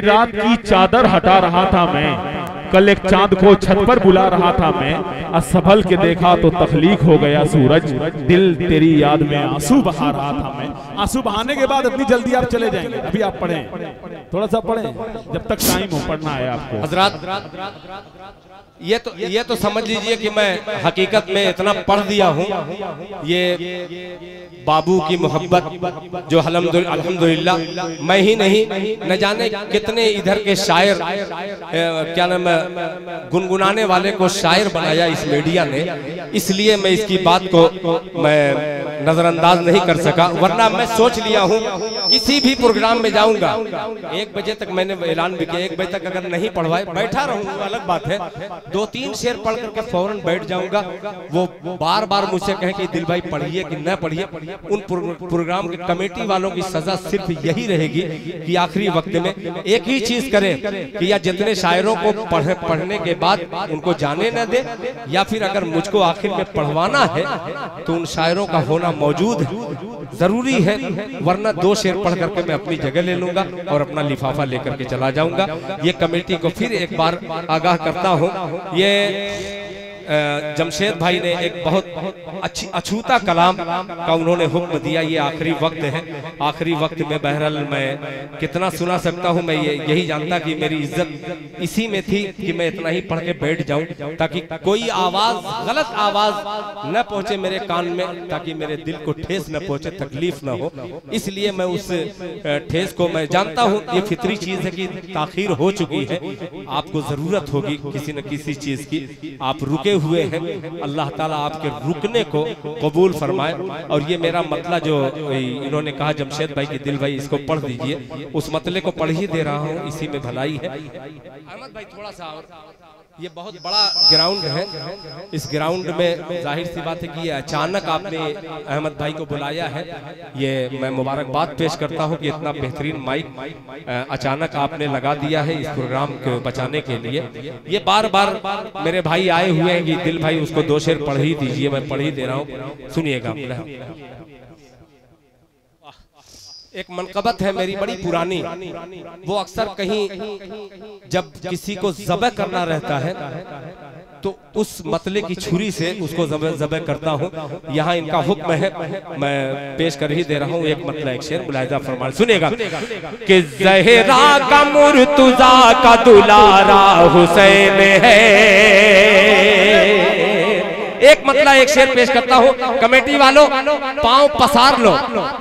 रात की चादर हटा रहा था मैं, कल एक चांद को छत पर बुला रहा था मैं, असफल के देखा तो तख्लीक हो गया सूरज, दिल तेरी याद में आंसू बहा रहा था मैं। आंसू बहाने के बाद इतनी जल्दी आप चले जाएंगे, अभी आप पढ़ें, थोड़ा सा पढ़ें, जब तक टाइम हो पढ़ना है आपको। हजरात ये तो समझ लीजिए कि मैं हकीकत में इतना पढ़ दिया हूँ। ये बाबू की मोहब्बत जो अल्हम्दुलिल्लाह मैं ही नहीं, न जाने कितने इधर के शायर, क्या नाम है, गुनगुनाने वाले को शायर बनाया इस मीडिया ने, इसलिए मैं इसकी बात को मैं नजरअंदाज नहीं कर सका। वरना मैं सोच लिया हूँ किसी भी प्रोग्राम में जाऊंगा, 1 बजे तक मैंने ऐलान भी किया, 1 बजे तक अगर नहीं पढ़वाए बैठा रहूंगा अलग बात है, 2-3 शेर पढ़ करके फौरन बैठ जाऊंगा। वो बार बार मुझसे कहे कि दिल भाई पढ़िए कि न पढ़िए, उन प्रोग्राम के कमेटी वालों की सजा सिर्फ यही रहेगी कि आखिरी वक्त में एक ही चीज करें कि या जितने शायरों को पढ़ने के बाद उनको जाने न दे, या फिर अगर मुझको आखिर में पढ़वाना है तो उन शायरों का होना मौजूद जरूरी है, वरना 2 शेर पढ़ करके मैं अपनी जगह ले लूंगा और अपना लिफाफा लेकर के चला जाऊंगा। ये कमेटी को फिर एक बार आगाह करता हूं। ये जमशेद भाई ने एक बहुत अछूता कलाम का उन्होंने हुक्म दिया, ये आखिरी वक्त है। आखिरी वक्त में बहरहाल मैं कितना सुना सकता हूँ, मैं यही जानता कि मेरी इज्जत इसी में थी कि मैं इतना ही पढ़ के बैठ जाऊं ताकि कोई आवाज, गलत आवाज न पहुंचे मेरे कान में, ताकि मेरे दिल को ठेस न पहुंचे, तकलीफ न हो। इसलिए मैं उस ठेस को, मैं जानता हूँ ये फितरी चीज है कि ताखीर हो चुकी है, आपको जरूरत होगी किसी न किसी चीज की, आप रुके हुए हैं, अल्लाह ताला आपके रुकने को कबूल फरमाए। और ये मेरा मतला जो इन्होंने कहा जमशेद भाई की दिल भाई इसको पढ़ दीजिए, उस मतले को पढ़ ही दे रहा हूँ, इसी में भलाई है। अहमद भाई थोड़ा सा, ये बहुत बड़ा ग्राउंड है, इस ग्राउंड में जाहिर सी बात है कि ये अचानक आपने अहमद भाई को बुलाया है, ये मैं मुबारकबाद पेश करता हूं कि इतना बेहतरीन माइक अचानक आपने लगा दिया है इस प्रोग्राम को बचाने के लिए। ये बार बार मेरे भाई आए हुए हैं कि दिल भाई उसको 2 शेर पढ़ ही दीजिए, मैं पढ़ ही दे रहा हूँ, सुनिएगा। एक मनकबत है मेरी बड़ी पुरानी, वो अक्सर कहीं जब किसी को ज़बह करना रहता है तो उस मतले की छुरी से उसको ज़बह करता हूँ। यहाँ इनका हुक्म है, मैं पेश कर ही दे रहा हूँ एक मतला, एक शेर मुलाहिजा फरमाएं, सुनिएगा। कि ज़हरा का मुर्तज़ा का दुलारा हुसैन है, एक मतला एक शेर पेश करता हूँ। कमेटी वालों पांव पसार लो,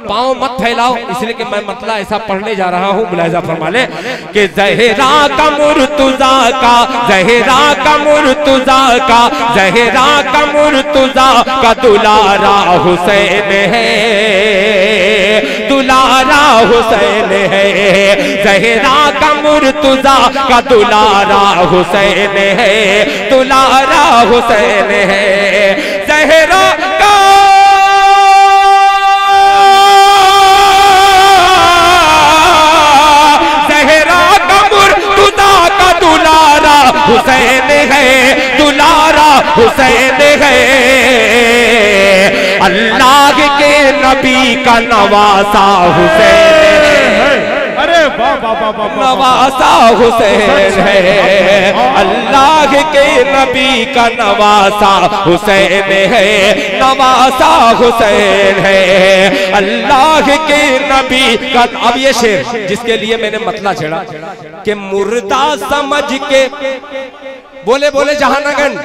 पांव मत फैलाओ, इसलिए कि मैं मतला ऐसा पढ़ने जा रहा हूँ, मुलाहिजा फरमा ले। कि ज़हरा का मुर्तज़ा का, ज़हरा का मुर्तज़ा का, ज़हरा का मुर्तज़ा का दुलारा हुसैन है, दुलारा हुसैन है। ज़हरा का मुर्तज़ा का दुलारा हुसैन है, दुलारा हुसैन है। ज़हरा का मुर्तज़ा का दुलारा हुसैन है, दुलारा हुसैन है। अल्लाह के नबी का नवासा हुसैन है, अरे वाह वाह वाह वाह, नवासा हुसैन है। अल्लाह के नबी का नवासा हुसैन है, नवासा हुसैन है। अल्लाह के नबी का, अब ये शेर जिसके लिए मैंने मतला छेड़ा कि मुर्दा समझ के, बोले बोले जहानागन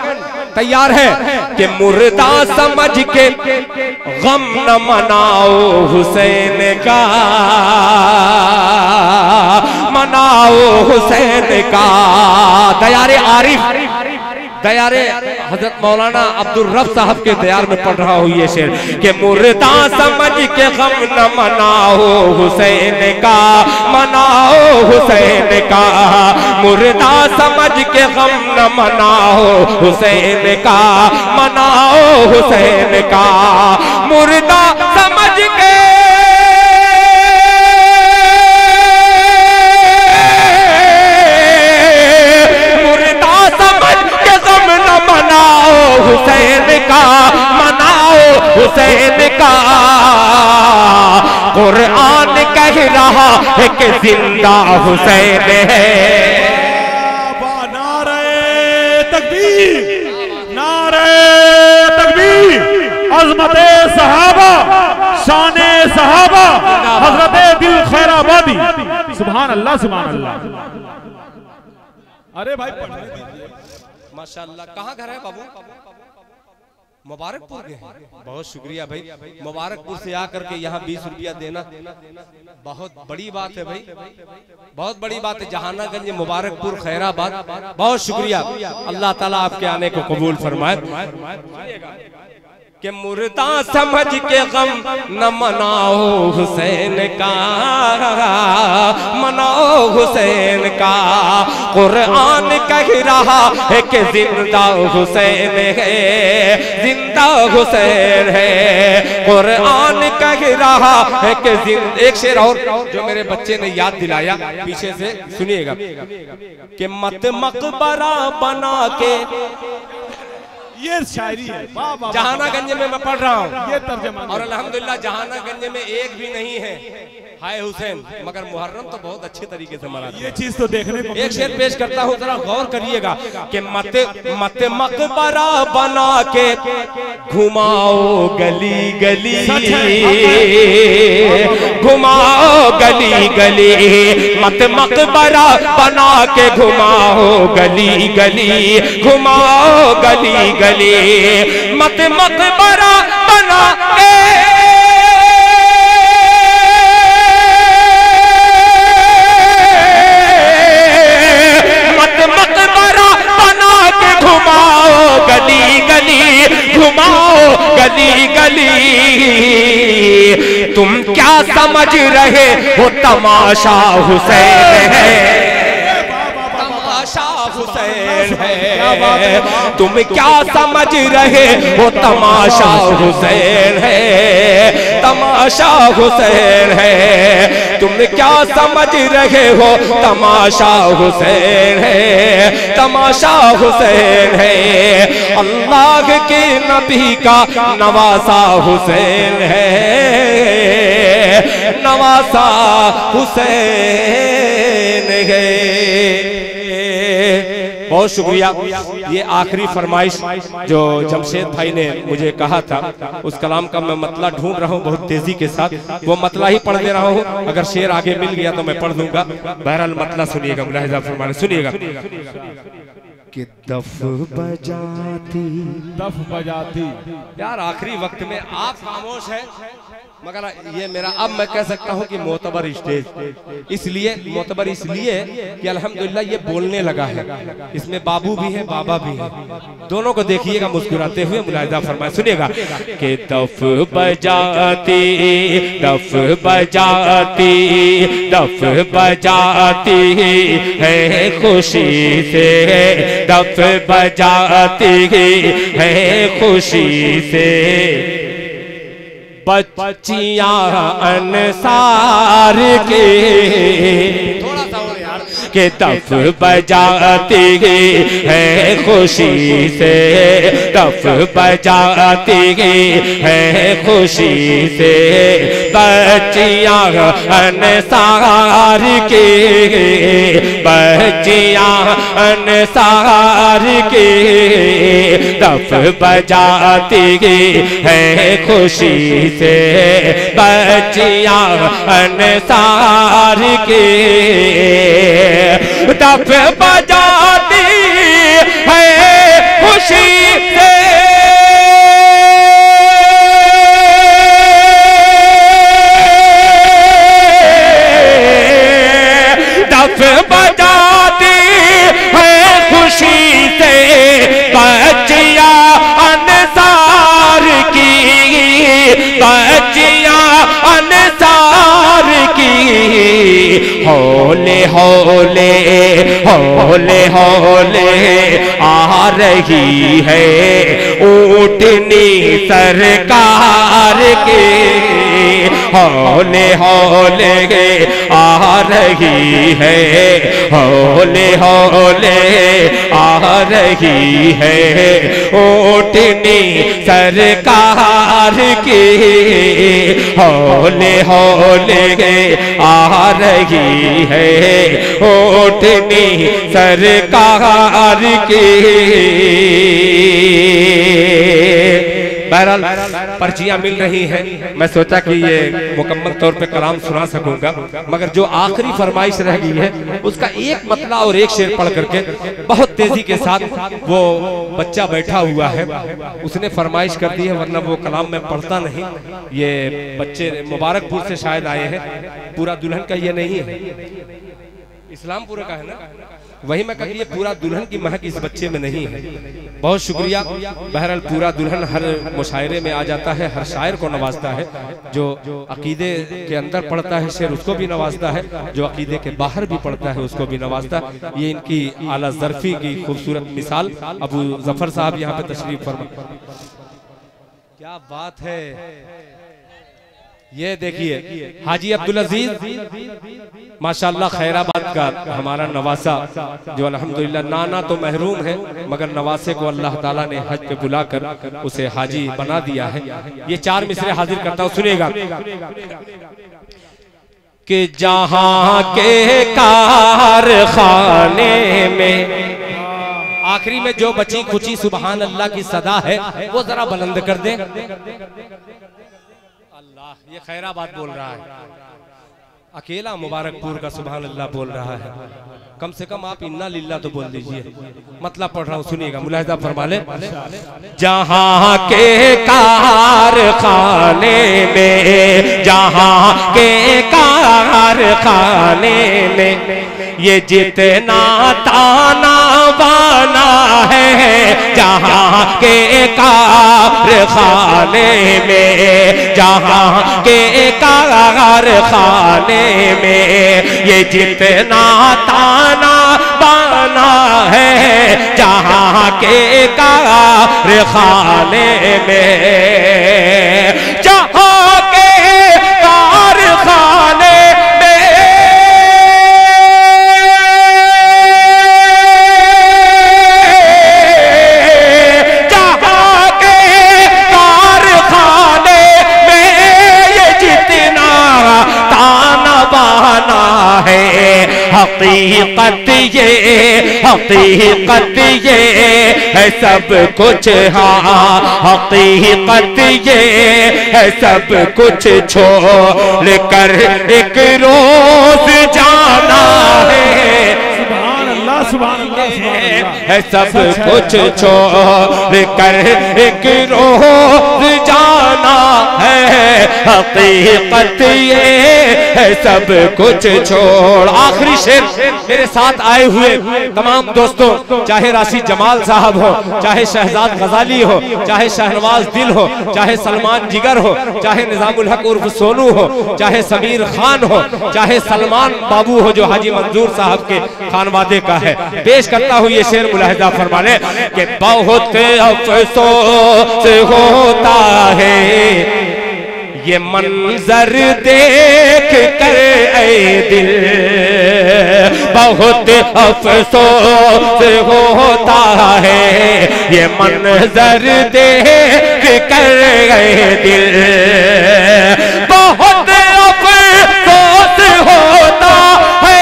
तैयार है कि मुर्दा समझ के गम न मनाओ हुसैन का, मनाओ हुसैन का। दयारे आरिफ, दयारे हजरत मौलाना अब्दुल रब साहब के दयार में पढ़ रहा हूँ ये शेर कि मुर्दा समझ के गम न मनाओ हुसैन का, मनाओ हुसैन का। मुर्दा समझ के गम न मनाओ हुसैन का, मनाओ हुसैन का। मुर्दा समझ के, मनाओ हुसैन का, मनाओ हुसैन का। कुरान कह रहा है कि जिंदा हुसैन है। नारे तकबीर, नारे तकबीर, अज़मते सहाबा, शाने सहाबा, हजरते दिल खैराबादी। सुभान अल्लाह, सुभान अल्लाह। अरे भाई माशाअल्लाह। कहाँ घर है बाबू? मुबारकपुर के। बहुत शुक्रिया भाई, मुबारकपुर से आकर के यहाँ 20 रुपया देना बहुत बड़ी बात है भाई, बहुत बड़ी बात है। जहानागंज, मुबारकपुर, खैराबाद, बहुत शुक्रिया। अल्लाह ताला आपके आने को कबूल फरमाए। कि मुर्दा समझ के गम न मनाओ हुसैन का, मनाओ हुसैन का। कुरान कह रहा है कि जिंदा हुसैन है, जिंदा हुसैन है। कुरान कह रहा है कि एक शेर और जो मेरे बच्चे ने याद दिलाया, पीछे से सुनिएगा। कि मत मकबरा बना के, ये शायरी है जहानागंज में मैं पढ़ रहा हूँ, ये तर्जमा। और अल्हम्दुलिल्लाह जहानागंज में एक भी नहीं है हाय हुसैन, मगर मुहर्रम तो बहुत अच्छे तरीके से मनाते हैं। ये चीज तो देखने को। एक शेर पेश करता हूँ, जरा गौर करिएगा। कि मत मकबरा बना के घुमाओ गली गली, घुमाओ गली गली। मत मकबरा बना के घुमाओ गली गली, घुमाओ गली गली। मत मकबरा बना के, गली गली, घुमाओ गली गली। तुम क्या समझ रहे हो तमाशा हुसैन है, तमाशा हुसैन है। तुम क्या समझ रहे हो तमाशा हुसैन है, तमाशा हुसैन है। तुम क्या समझ रहे हो तमाशा हुसैन है, तमाशा हुसैन है। अल्लाह के नबी का नवासा हुसैन है, नवासा हुसैन है। बहुत शुक्रिया। ये आखिरी फरमाइश जो जमशेद भाई ने मुझे कहा था, उस कलाम का मैं मतला ढूंढ रहा हूँ बहुत तेजी के साथ, वो मतला ही पढ़ दे रहा हूँ। अगर शेर आगे मिल गया तो मैं पढ़ दूंगा। बहरहाल मतला सुनिएगा, मुलाहिजा फरमाने सुनिएगा। कि दफ बजाती, दफ बजाती। यार आखिरी वक्त में आप खामोश है, मगर ये मेरा, अब मैं कह सकता हूँ कि मोतबर स्टेज, इसलिए मोतबर इसलिए कि अल्हम्दुलिल्लाह ये बोलने लगा है। इसमें बाबू भी है, बाबा भी है, दोनों को देखिएगा मुस्कुराते हुए। मुलाहिजा फरमाए सुनिएगा। कि दफ बजाती, दफ बजाती, दफ बजाती है खुशी से, दफ बजाती है खुशी से। बच्चियां अंसार के, थोड़ा सा और यार। के दफ बजाती है खुशी से, दफ बजाती है खुशी से। बच्चियां अंसार के, बच्चियां अंसार के। दफ बजाती है खुशी से, बच्चियां अंसार के। दफ बजाती है खुशी से, दफ बजाती है खुशी से। बच्चियां अंसार की, बच्चियां अंसार की। हौले हौले हौले हौले आ रही है ऊँटनी सरकार के। हौले हौले आ रही है, हौले हौले आ रही है ऊँटनी सरकार की। हौले हौले आ रही है ऊँटनी सरकार की। बहरहाल पर्चियां मिल रही हैं, मैं सोचा कि ये मुकम्मल तौर पे कलाम सुना सकूंगा, मगर जो आखिरी फरमाइश रह गई है उसका एक मतला और एक शेर पढ़ करके बहुत तेजी के साथ, वो बच्चा बैठा हुआ है उसने फरमाइश कर दी है, वरना वो कलाम मैं पढ़ता नहीं। ये बच्चे मुबारकपुर से शायद आए हैं, पूरा दुल्हन का ये नहीं है, इस्लामपुर का है ना, वही मैं कहती, ये पूरा दुल्हन की महक इस बच्चे में नहीं है। बहुत शुक्रिया। बहरहाल पूरा दुल्हन हर मुशायरे में आ जाता है, हर शायर को नवाजता है, जो अकीदे के अंदर पढ़ता है शेर उसको भी नवाजता है, जो अकीदे के बाहर भी पढ़ता है उसको भी नवाजता है। ये इनकी आला ज़र्फी की खूबसूरत मिसाल अबू जफर साहब यहाँ पे तशरीफ फरमा। क्या बात है, ये देखिए हाजी अब्दुल अजीज माशाल्लाह खैराबाद का हमारा नवासा, जो अल्हम्दुलिल्लाह नाना तो महरूम है मगर नवासे को अल्लाह ताला ने हज पे बुलाकर उसे हाजी बना दिया है। ये 4 मिसरे हाजिर करता हूँ, सुनिएगा। कि जहां के कारखाने में आखिरी में जो बची खुची सुबहान अल्लाह की सदा है वो जरा बुलंद कर दें। ये खैराबाद बोल रहा है, अकेला मुबारकपुर का सुभान अल्लाह बोल रहा है। कम से कम आप इन्ना लिल्लाह तो बोल दीजिए। मतलब पढ़ रहा हूँ, सुनिएगा, मुलाहिजा फरमा ले। जहाँ के कारखाने में, जहाँ के कारखाने में ये जितना ताना बाना है, जहाँ के कारखाने में, जहाँ के कारखाने में ये जितना ताना बाना है, जहाँ के कारखाने में, जहाँ के कारखाने हकीकत ये है सब कुछ, हाँ हकीकत ये है सब कुछ छोड़ कर एक रोज जाना है। है सब कुछ छोड़ कर एक रोज जाना है, हकीकत ये है सब कुछ छोड़। आखिरी शेर मेरे साथ आए हुए तमाम दोस्तों, चाहे राशिद जमाल साहब हो, चाहे शहजाद गजाली हो, चाहे शहनवाज दिल हो, चाहे सलमान जिगर हो, चाहे निजामुल हक उर्फ सोनू हो, चाहे समीर खान हो, चाहे सलमान बाबू हो जो हाजी मंजूर साहब के खानवादे का है। पेश करता हूँ ये शेर, मुलाहिजा फरमा ले कि बहुत अफसोस होता है ये मंजर देख कर ऐ दिल, बहुत अफसोस होता है ये मंजर देख कर ऐ दिल, बहुत अफसोस होता है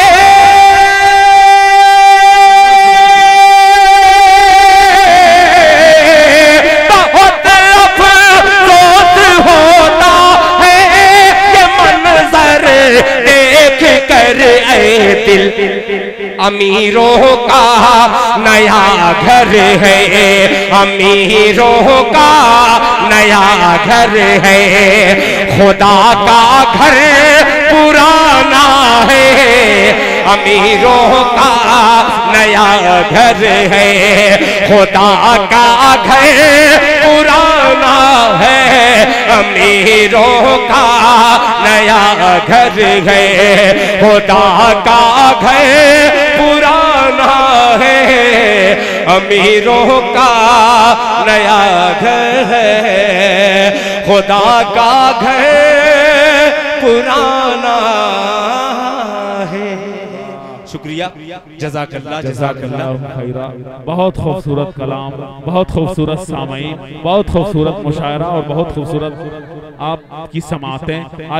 दिल। अमीरों का नया घर है, अमीरों का नया घर है, खुदा का घर पुराना है। अमीरों का नया घर है, खुदा का घर पुराना है। अमीरों का नया घर है, खुदा का घर पुराना है। अमीरों का नया घर है, खुदा का घर पुराना है। शुक्रिया, जज़ाकल्लाह जज़ाकल्लाह खैरा। बहुत खूबसूरत कलाम, बहुत खूबसूरत सामईन, बहुत खूबसूरत मुशायरा और बहुत खूबसूरत आपकी समातें।